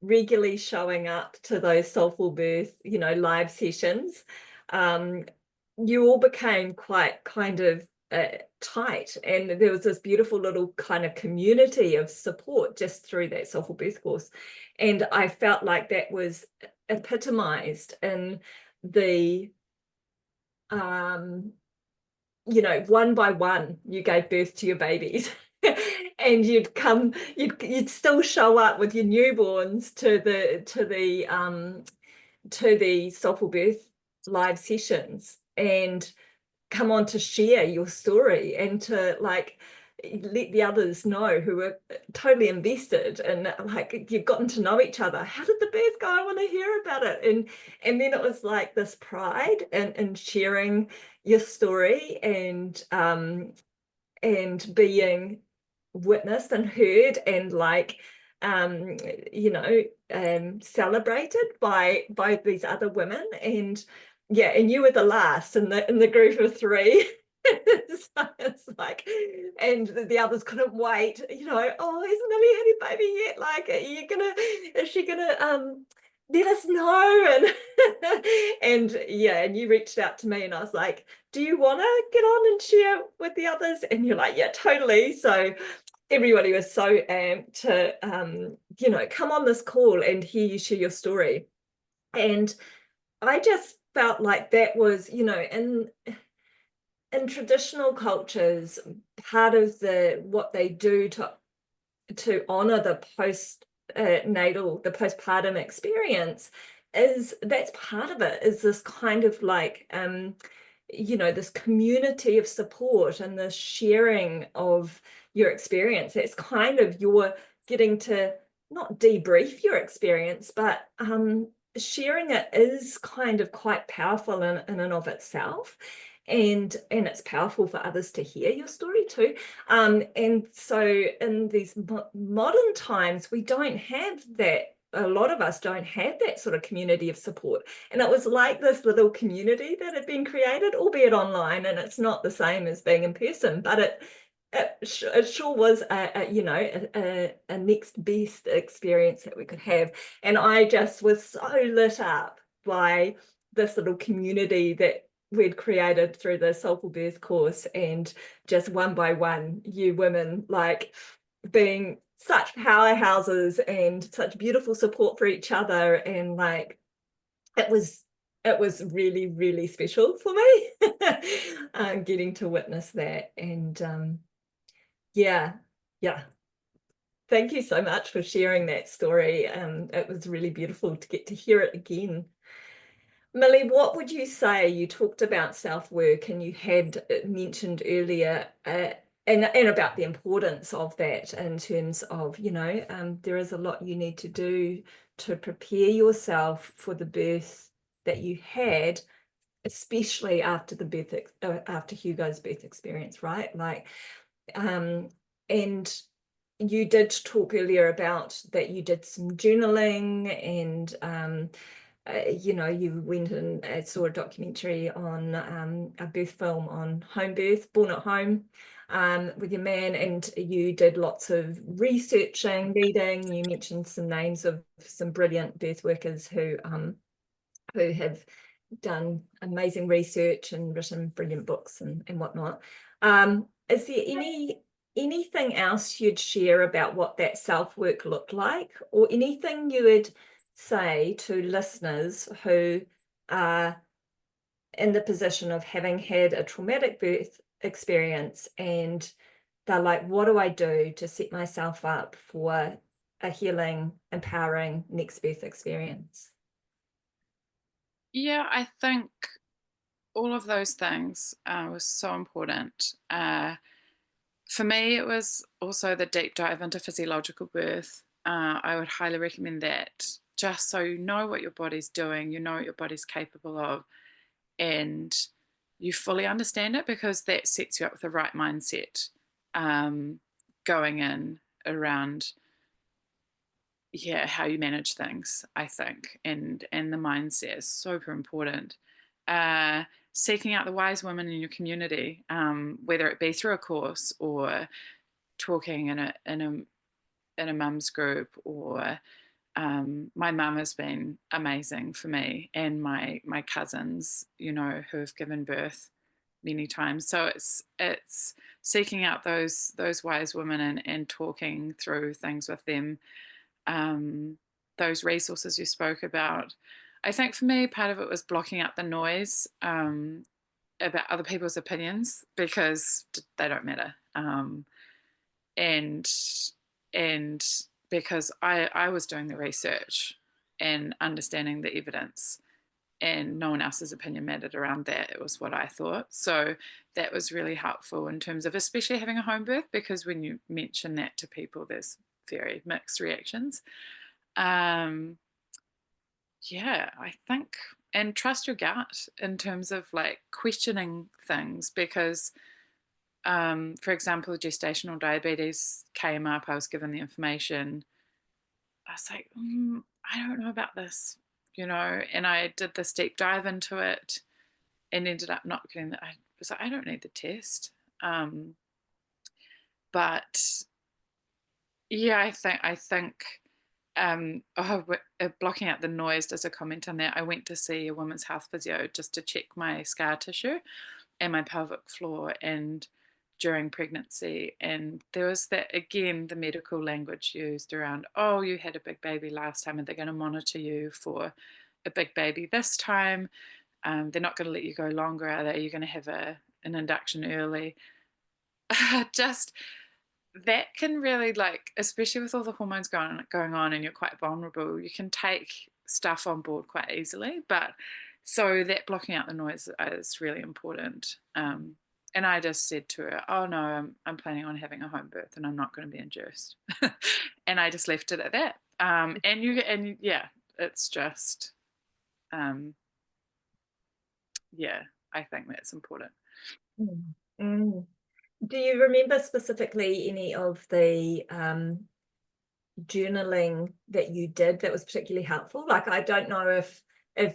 regularly showing up to those soulful birth, live sessions, you all became quite kind of tight, and there was this beautiful little kind of community of support just through that soulful birth course. And I felt like that was epitomized in the one by one you gave birth to your babies. And you'd still show up with your newborns to the soulful birth live sessions and come on to share your story and to like let the others know who are totally invested, and like you've gotten to know each other. How did the birth go? I want to hear about it. And then it was like this pride in sharing your story and being witnessed and heard and like um celebrated by these other women. And yeah, and you were the last in the group of three. So it's like, and the others couldn't wait, oh, isn't Millie had a baby yet? Like, is she gonna let us know? And and yeah, and you reached out to me and I was like, do you want to get on and share with the others? And you're like, yeah, totally. So everybody was so amped to come on this call and hear you share your story. And I just felt like that was, in traditional cultures, part of what they do to honor the the postpartum experience, is that's part of it, is this kind of like this community of support and the sharing of your experience. It's kind of you're getting to not debrief your experience, but sharing it is kind of quite powerful in and of itself. And it's powerful for others to hear your story too. And so in these modern times, we don't have that. A lot of us don't have that sort of community of support. And it was like this little community that had been created, albeit online, and it's not the same as being in person, but it sure was a next best experience that we could have. And I just was so lit up by this little community that we'd created through the Soulful Birth course, and just one by one, you women like being such powerhouses and such beautiful support for each other. And like it was really, really special for me getting to witness that. And yeah, yeah. Thank you so much for sharing that story. It was really beautiful to get to hear it again. Millie, what would you say? You talked about self-work and you had mentioned earlier and about the importance of that in terms of, there is a lot you need to do to prepare yourself for the birth that you had, especially after the birth, after Hugo's birth experience, right? Like, and you did talk earlier about that you did some journaling and you went and saw a documentary on a birth film on home birth, born at home, with your man, and you did lots of researching, reading. You mentioned some names of some brilliant birth workers who have done amazing research and written brilliant books and whatnot. Is there any anything else you'd share about what that self-work looked like, or anything you would say to listeners who are in the position of having had a traumatic birth experience and they're like, what do I do to set myself up for a healing, empowering next birth experience? Yeah, I think all of those things was so important. For me, it was also the deep dive into physiological birth. I would highly recommend that, just so you know what your body's doing, you know what your body's capable of, and you fully understand it, because that sets you up with the right mindset going in around how you manage things, I think, and the mindset is super important. Seeking out the wise women in your community, whether it be through a course or talking in a mum's group, or my mum has been amazing for me, and my cousins, you know, who have given birth many times. So it's seeking out those wise women, and talking through things with them, those resources you spoke about. I think for me, part of it was blocking out the noise about other people's opinions, because they don't matter, and and because I was doing the research and understanding the evidence, and no one else's opinion mattered around that. It was what I thought. So that was really helpful in terms of especially having a home birth, because when you mention that to people, there's very mixed reactions. Yeah, I think, and trust your gut in terms of like questioning things, because for example, gestational diabetes came up. I was given the information. I was like, I don't know about this, you know, and I did this deep dive into it and ended up not getting the, I was like, I don't need the test. But yeah, I think blocking out the noise, does a comment on that. I went to see a women's health physio just to check my scar tissue and my pelvic floor, and during pregnancy, and there was that, again, the medical language used around, oh, you had a big baby last time and they're going to monitor you for a big baby this time. They're not going to let you go longer, are they? You're going to have an induction early. Just that can really, like, especially with all the hormones going on and you're quite vulnerable, you can take stuff on board quite easily. But so that blocking out the noise is really important. And I just said to her, oh no, I'm planning on having a home birth and I'm not going to be induced. And I just left it at that. And yeah, it's just yeah, I think that's important. Mm. Mm. Do you remember specifically any of the journaling that you did that was particularly helpful? Like, I don't know if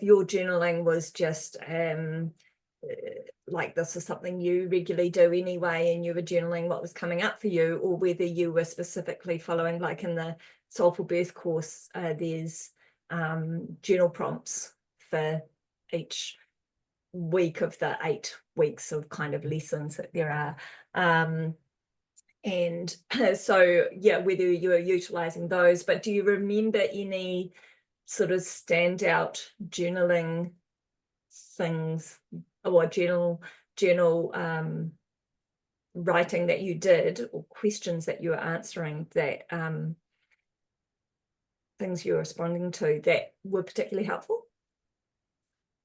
your journaling was just like this is something you regularly do anyway, and you were journaling what was coming up for you, or whether you were specifically following, like in the Soulful Birth course, there's journal prompts for each week of the 8 weeks of kind of lessons that there are. And so, yeah, whether you are utilizing those, but do you remember any sort of standout journaling things, or journal writing that you did, or questions that you were answering, that things you were responding to that were particularly helpful?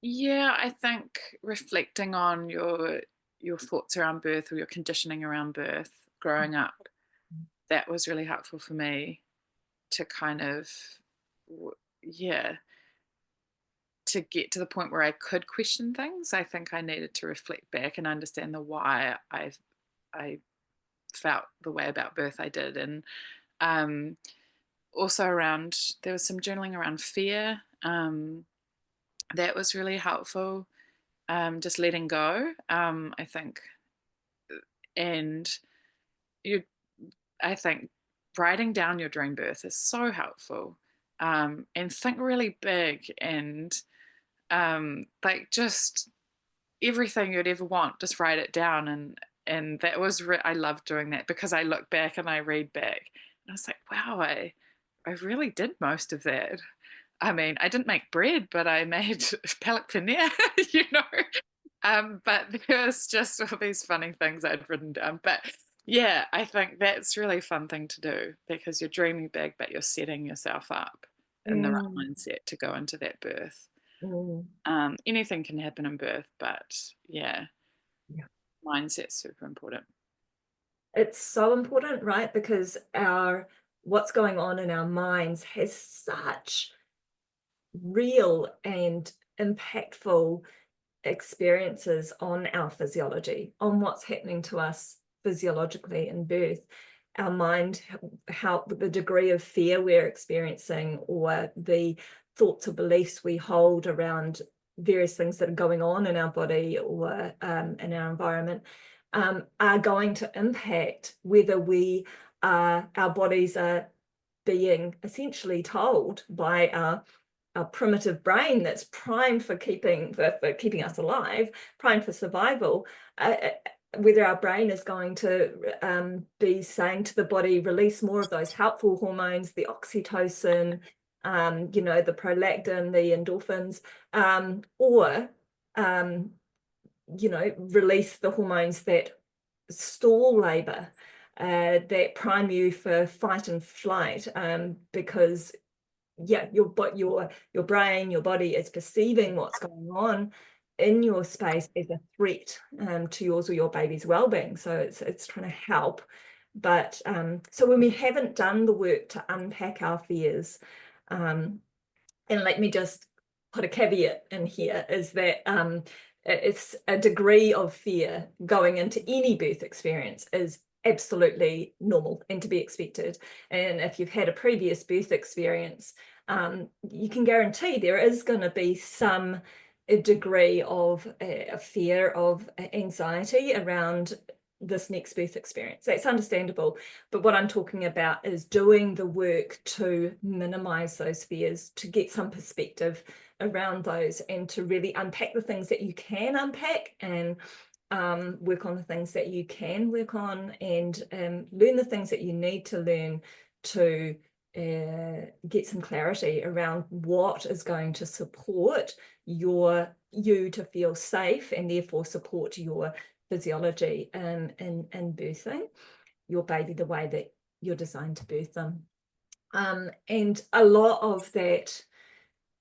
Yeah, I think reflecting on your thoughts around birth, or your conditioning around birth growing up, that was really helpful for me to kind of, yeah, to get to the point where I could question things. I think I needed to reflect back and understand the why I felt the way about birth I did. And also around, there was some journaling around fear. That was really helpful. Just letting go, I think. And you, I think writing down your dream birth is so helpful. And think really big, and like just everything you'd ever want, just write it down, And that was I love doing that, because I look back and I read back and I was like, wow, I really did most of that. I mean, I didn't make bread, but I made palak paneer, you know. But there was just all these funny things I'd written down. But yeah, I think that's really a fun thing to do, because you're dreaming big, but you're setting yourself up in the right Mm, mindset to go into that birth. mm. Anything can happen in birth, but yeah, Yeah. mindset's super important. It's so important, right? Because what's going on in our minds has such real and impactful experiences on our physiology, on what's happening to us physiologically in birth. Our mind, how the degree of fear we're experiencing, or the thoughts or beliefs we hold around various things that are going on in our body or in our environment, are going to impact whether our bodies are being essentially told by our primitive brain that's primed for keeping us alive, primed for survival, whether our brain is going to be saying to the body, release more of those helpful hormones, the oxytocin, the prolactin, the endorphins, or release the hormones that stall labor, that prime you for fight and flight, because your brain, your body is perceiving what's going on in your space as a threat to yours or your baby's well-being. So it's trying to help. But so when we haven't done the work to unpack our fears, and let me just put a caveat in here, is that it's a degree of fear going into any birth experience is absolutely normal and to be expected. And if you've had a previous birth experience, you can guarantee there is going to be some degree of fear, of anxiety around this next birth experience. That's understandable. But what I'm talking about is doing the work to minimize those fears, to get some perspective around those, and to really unpack the things that you can unpack, and work on the things that you can work on, and learn the things that you need to learn to get some clarity around what is going to support you to feel safe, and therefore support your physiology in birthing your baby the way that you're designed to birth them. And a lot of that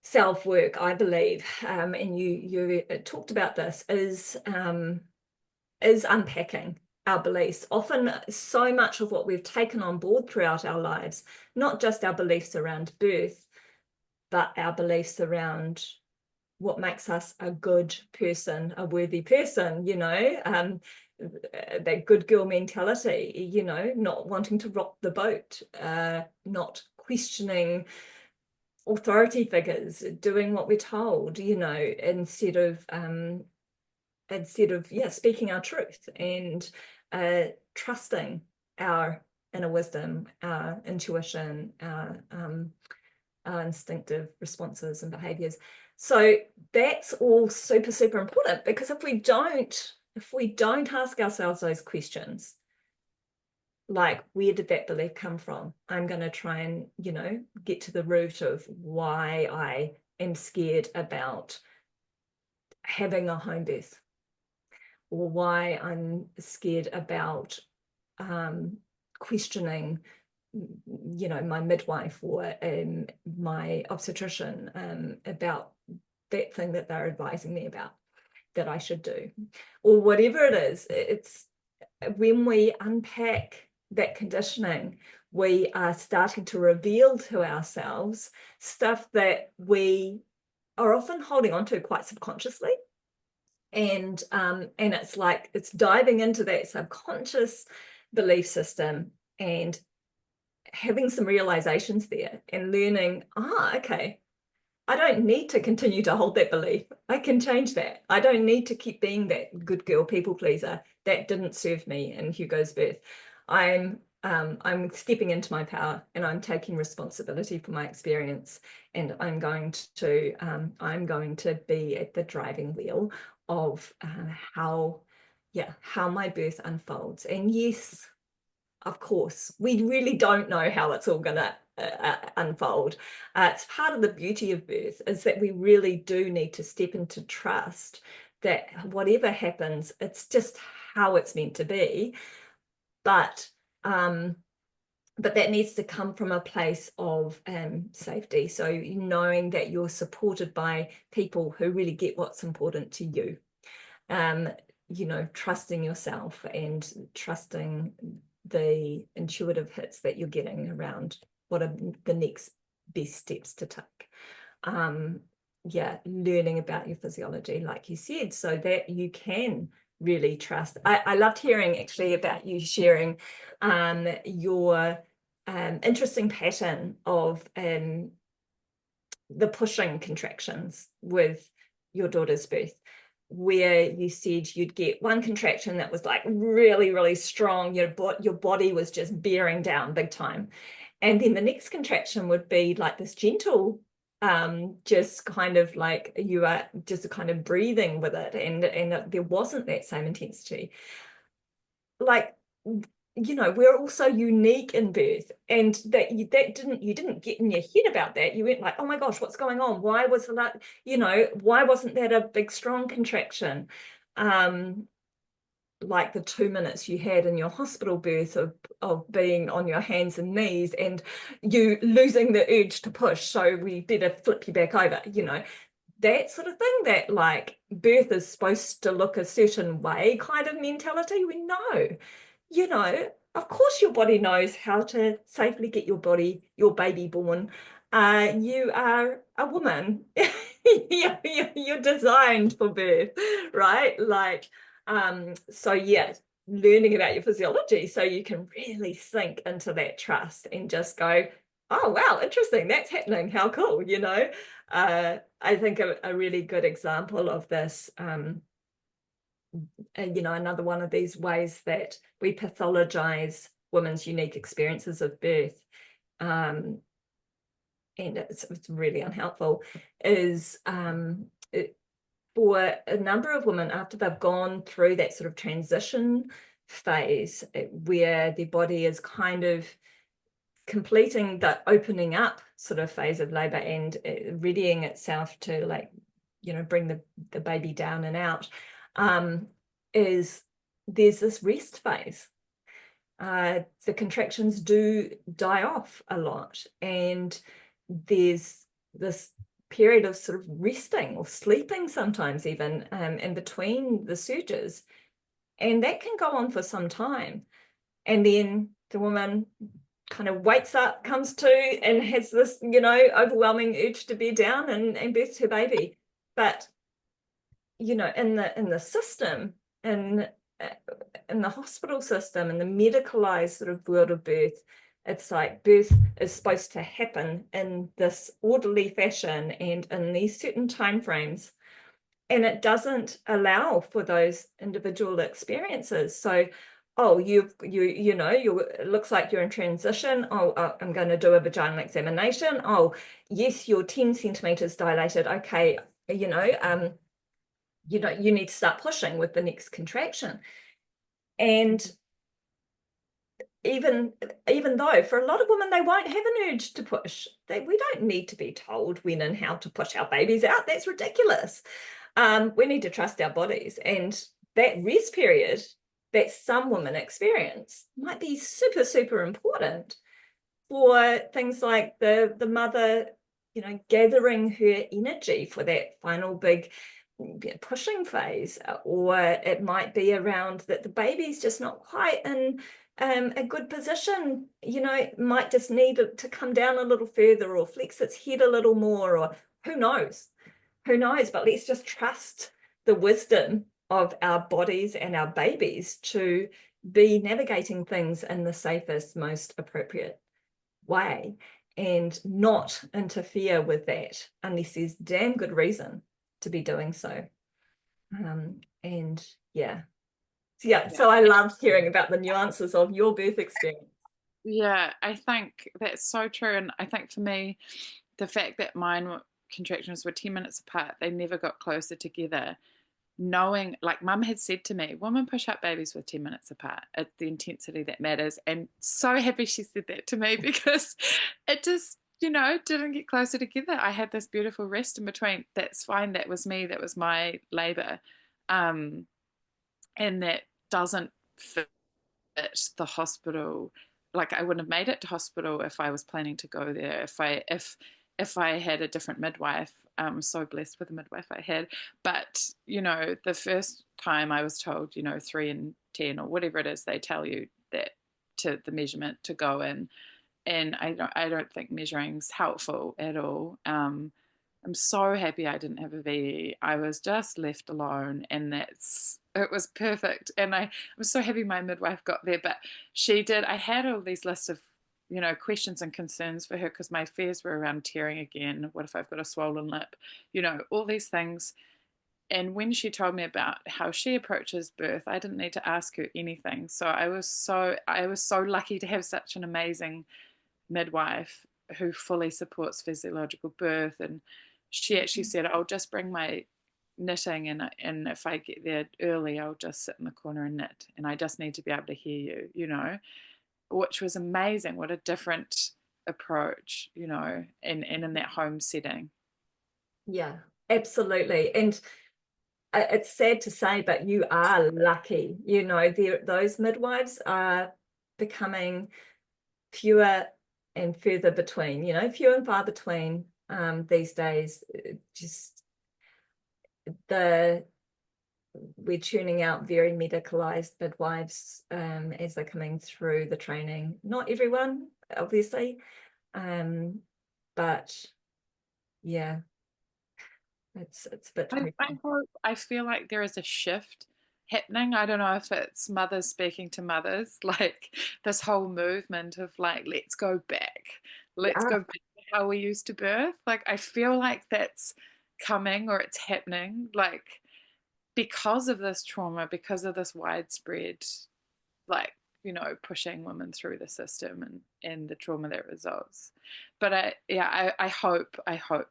self-work, I believe, and you talked about this, is unpacking our beliefs. Often so much of what we've taken on board throughout our lives, not just our beliefs around birth, but our beliefs around what makes us a good person, a worthy person, that good girl mentality, not wanting to rock the boat, not questioning authority figures, doing what we're told, instead of speaking our truth, and trusting our inner wisdom, our intuition, our instinctive responses and behaviors. So that's all super, super important, because if we don't ask ourselves those questions, like, where did that belief come from? I'm going to try and, get to the root of why I am scared about having a home birth, or why I'm scared about questioning my midwife or my obstetrician about that thing that they're advising me about that I should do, or whatever it is. It's when we unpack that conditioning, we are starting to reveal to ourselves stuff that we are often holding on to quite subconsciously. And it's like it's diving into that subconscious belief system and having some realizations there, and learning, okay, I don't need to continue to hold that belief. I can change that. I don't need to keep being that good girl people pleaser. That didn't serve me in Hugo's birth. I'm stepping into my power, and I'm taking responsibility for my experience, and I'm going to be at the driving wheel of how how my birth unfolds. And yes, of course, we really don't know how it's all going to unfold. It's part of the beauty of birth is that we really do need to step into trust that whatever happens, it's just how it's meant to be. But that needs to come from a place of safety. So knowing that you're supported by people who really get what's important to you. You know, trusting yourself and trusting the intuitive hits that you're getting around what are the next best steps to take. Learning about your physiology, like you said, so that you can really trust. I loved hearing actually about you sharing your interesting pattern of the pushing contractions with your daughter's birth, where you said you'd get one contraction that was like really, really strong, your body was just bearing down big time. And then the next contraction would be like this gentle, just kind of like you are just kind of breathing with it, and there wasn't that same intensity. Like, you know, we're also unique in birth, and you didn't get in your head about that. You went like, oh my gosh, what's going on? Why was that, you know, why wasn't that a big strong contraction? Like the 2 minutes you had in your hospital birth of being on your hands and knees and you losing the urge to push, so we better flip you back over, you know, that sort of thing. That like birth is supposed to look a certain way kind of mentality. We know, you know, of course your body knows how to safely get your baby born. You are a woman. You're designed for birth, right? Like, so yeah, learning about your physiology so you can really sink into that trust and just go, oh wow, interesting, that's happening, how cool, you know. I think a really good example of this, you know, another one of these ways that we pathologize women's unique experiences of birth, and it's really unhelpful, is for a number of women after they've gone through that sort of transition phase where their body is kind of completing the opening up sort of phase of labor and readying itself to, like, you know, bring the baby down and out, is there's this rest phase. The contractions do die off a lot, and there's this period of sort of resting or sleeping sometimes even in between the surges, and that can go on for some time. And then the woman kind of wakes up, comes to, and has this, you know, overwhelming urge to bear down and birth her baby. But, you know, in the system, in the hospital system, in the medicalized sort of world of birth, it's like birth is supposed to happen in this orderly fashion and in these certain timeframes, and it doesn't allow for those individual experiences. So, oh, you know, it looks like you're in transition. Oh, I'm going to do a vaginal examination. Oh, yes, you're 10 centimeters dilated. Okay, you know, you need to start pushing with the next contraction. And even though for a lot of women they won't have an urge to push, we don't need to be told when and how to push our babies out. That's ridiculous. We need to trust our bodies, and that rest period that some women experience might be super, super important for things like the mother, you know, gathering her energy for that final big pushing phase, or it might be around that the baby's just not quite in a good position, you know, it might just need it to come down a little further or flex its head a little more, or who knows, but let's just trust the wisdom of our bodies and our babies to be navigating things in the safest, most appropriate way, and not interfere with that unless there's damn good reason to be doing so. And so I loved hearing about the nuances of your birth experience. Yeah, I think that's so true. And I think for me, the fact that mine contractions were 10 minutes apart, they never got closer together, knowing, like mum had said to me, women push up babies with 10 minutes apart. It's the intensity that matters. And so happy she said that to me, because it just, you know, didn't get closer together. I had this beautiful rest in between. That's fine. That was me. That was my labor. And that doesn't fit the hospital. Like I wouldn't have made it to hospital if I was planning to go there. If I had a different midwife. I'm so blessed with the midwife I had. But you know, the first time I was told, you know, 3 and 10 or whatever it is, they tell you that to the measurement to go in, and I don't think measuring's helpful at all. I'm so happy I didn't have a VE. I was just left alone, and it was perfect. And I'm so happy my midwife got there, but she did. I had all these lists of, you know, questions and concerns for her, because my fears were around tearing again. What if I've got a swollen lip? You know, all these things. And when she told me about how she approaches birth, I didn't need to ask her anything. So I was so lucky to have such an amazing midwife who fully supports physiological birth. And she actually said, I'll just bring my knitting, and if I get there early, I'll just sit in the corner and knit, and I just need to be able to hear you, you know, which was amazing. What a different approach, you know, and in that home setting. Yeah, absolutely. And it's sad to say, but you are lucky. You know, those midwives are becoming fewer and further between, you know, few and far between these days. Just we're tuning out very medicalized midwives as they're coming through the training. Not everyone, obviously, but yeah, it's a bit I feel like there is a shift happening. I don't know if it's mothers speaking to mothers, like this whole movement of like, let's go back. Let's yeah. go back to how we used to birth. Like I feel like that's coming, or it's happening, like because of this trauma, because of this widespread, like, you know, pushing women through the system, and the trauma that results. But I hope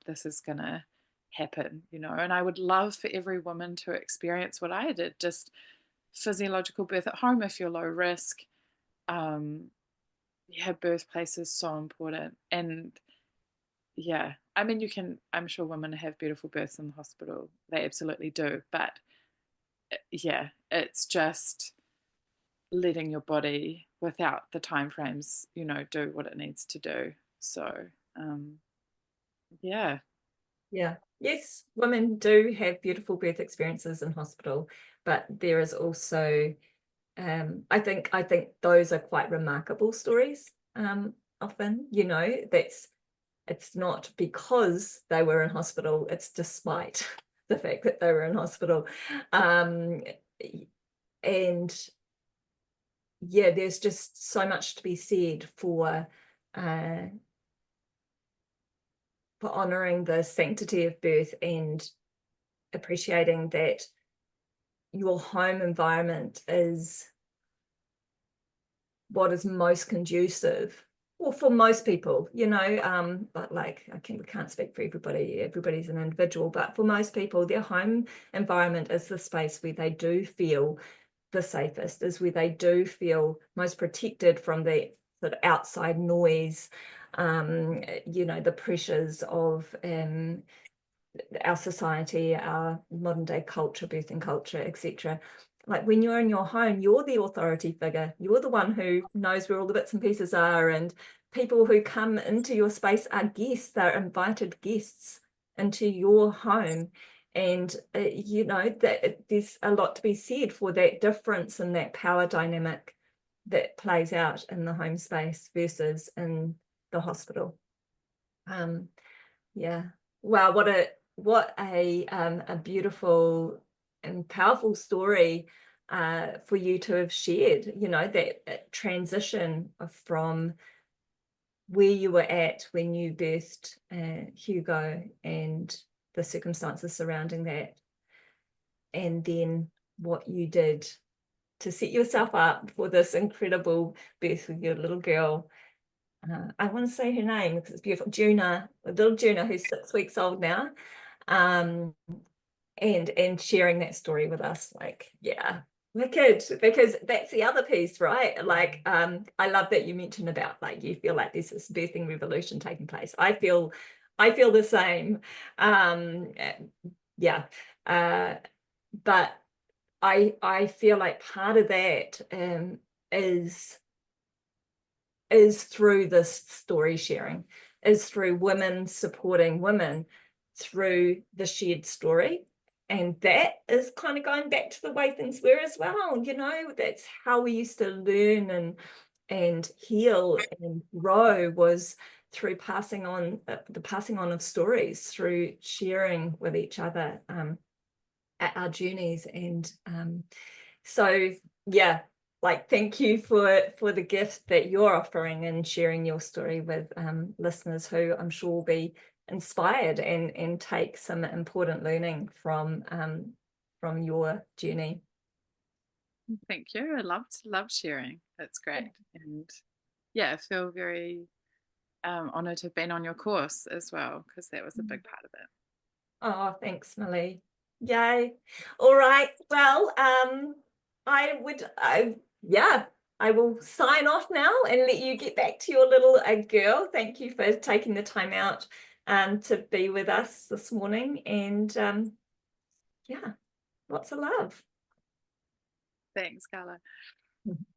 this is gonna happen, you know, and I would love for every woman to experience what I did, just physiological birth at home if you're low risk. Yeah, birthplace is so important. And yeah, I mean, I'm sure women have beautiful births in the hospital, they absolutely do, but yeah, it's just letting your body, without the time frames, you know, do what it needs to do. So yeah. Yeah. Yes, women do have beautiful birth experiences in hospital, but there is also I think those are quite remarkable stories. Often, you know, it's not because they were in hospital, it's despite the fact that they were in hospital. And yeah, there's just so much to be said for honoring the sanctity of birth and appreciating that your home environment is what is most conducive, well, for most people, you know, but like we can't speak for everybody, everybody's an individual, but for most people, their home environment is the space where they do feel the safest, is where they do feel most protected from the sort of outside noise, you know, the pressures of our society, our modern day culture, birthing culture, etc. Like when you're in your home, you're the authority figure. You're the one who knows where all the bits and pieces are, and people who come into your space are guests. They're invited guests into your home. And you know, that there's a lot to be said for that difference and that power dynamic that plays out in the home space versus in the hospital. Yeah. Wow, what a beautiful and powerful story for you to have shared, you know, that transition from where you were at when you birthed Hugo and the circumstances surrounding that, and then what you did to set yourself up for this incredible birth with your little girl. I want to say her name because it's beautiful. Juna, little Juna, who's 6 weeks old now. Um, and sharing that story with us. Like, yeah, wicked, because that's the other piece, right? Like, I love that you mentioned about, like, you feel like there's this birthing revolution taking place. I feel the same. Yeah. But I feel like part of that is through this story sharing, is through women supporting women through the shared story. And that is kind of going back to the way things were as well. You know, that's how we used to learn and heal and grow, was through passing on, the passing on of stories, through sharing with each other our journeys. And so yeah, like, thank you for the gift that you're offering and sharing your story with listeners who I'm sure will be inspired and take some important learning from your journey. Thank you. I loved sharing. That's great. And yeah, I feel very honored to have been on your course as well, because that was a big part of it. Oh, thanks, Millie. Yay. All right. Well, I will sign off now and let you get back to your little girl. Thank you for taking the time out to be with us this morning. And yeah, lots of love. Thanks, Carla.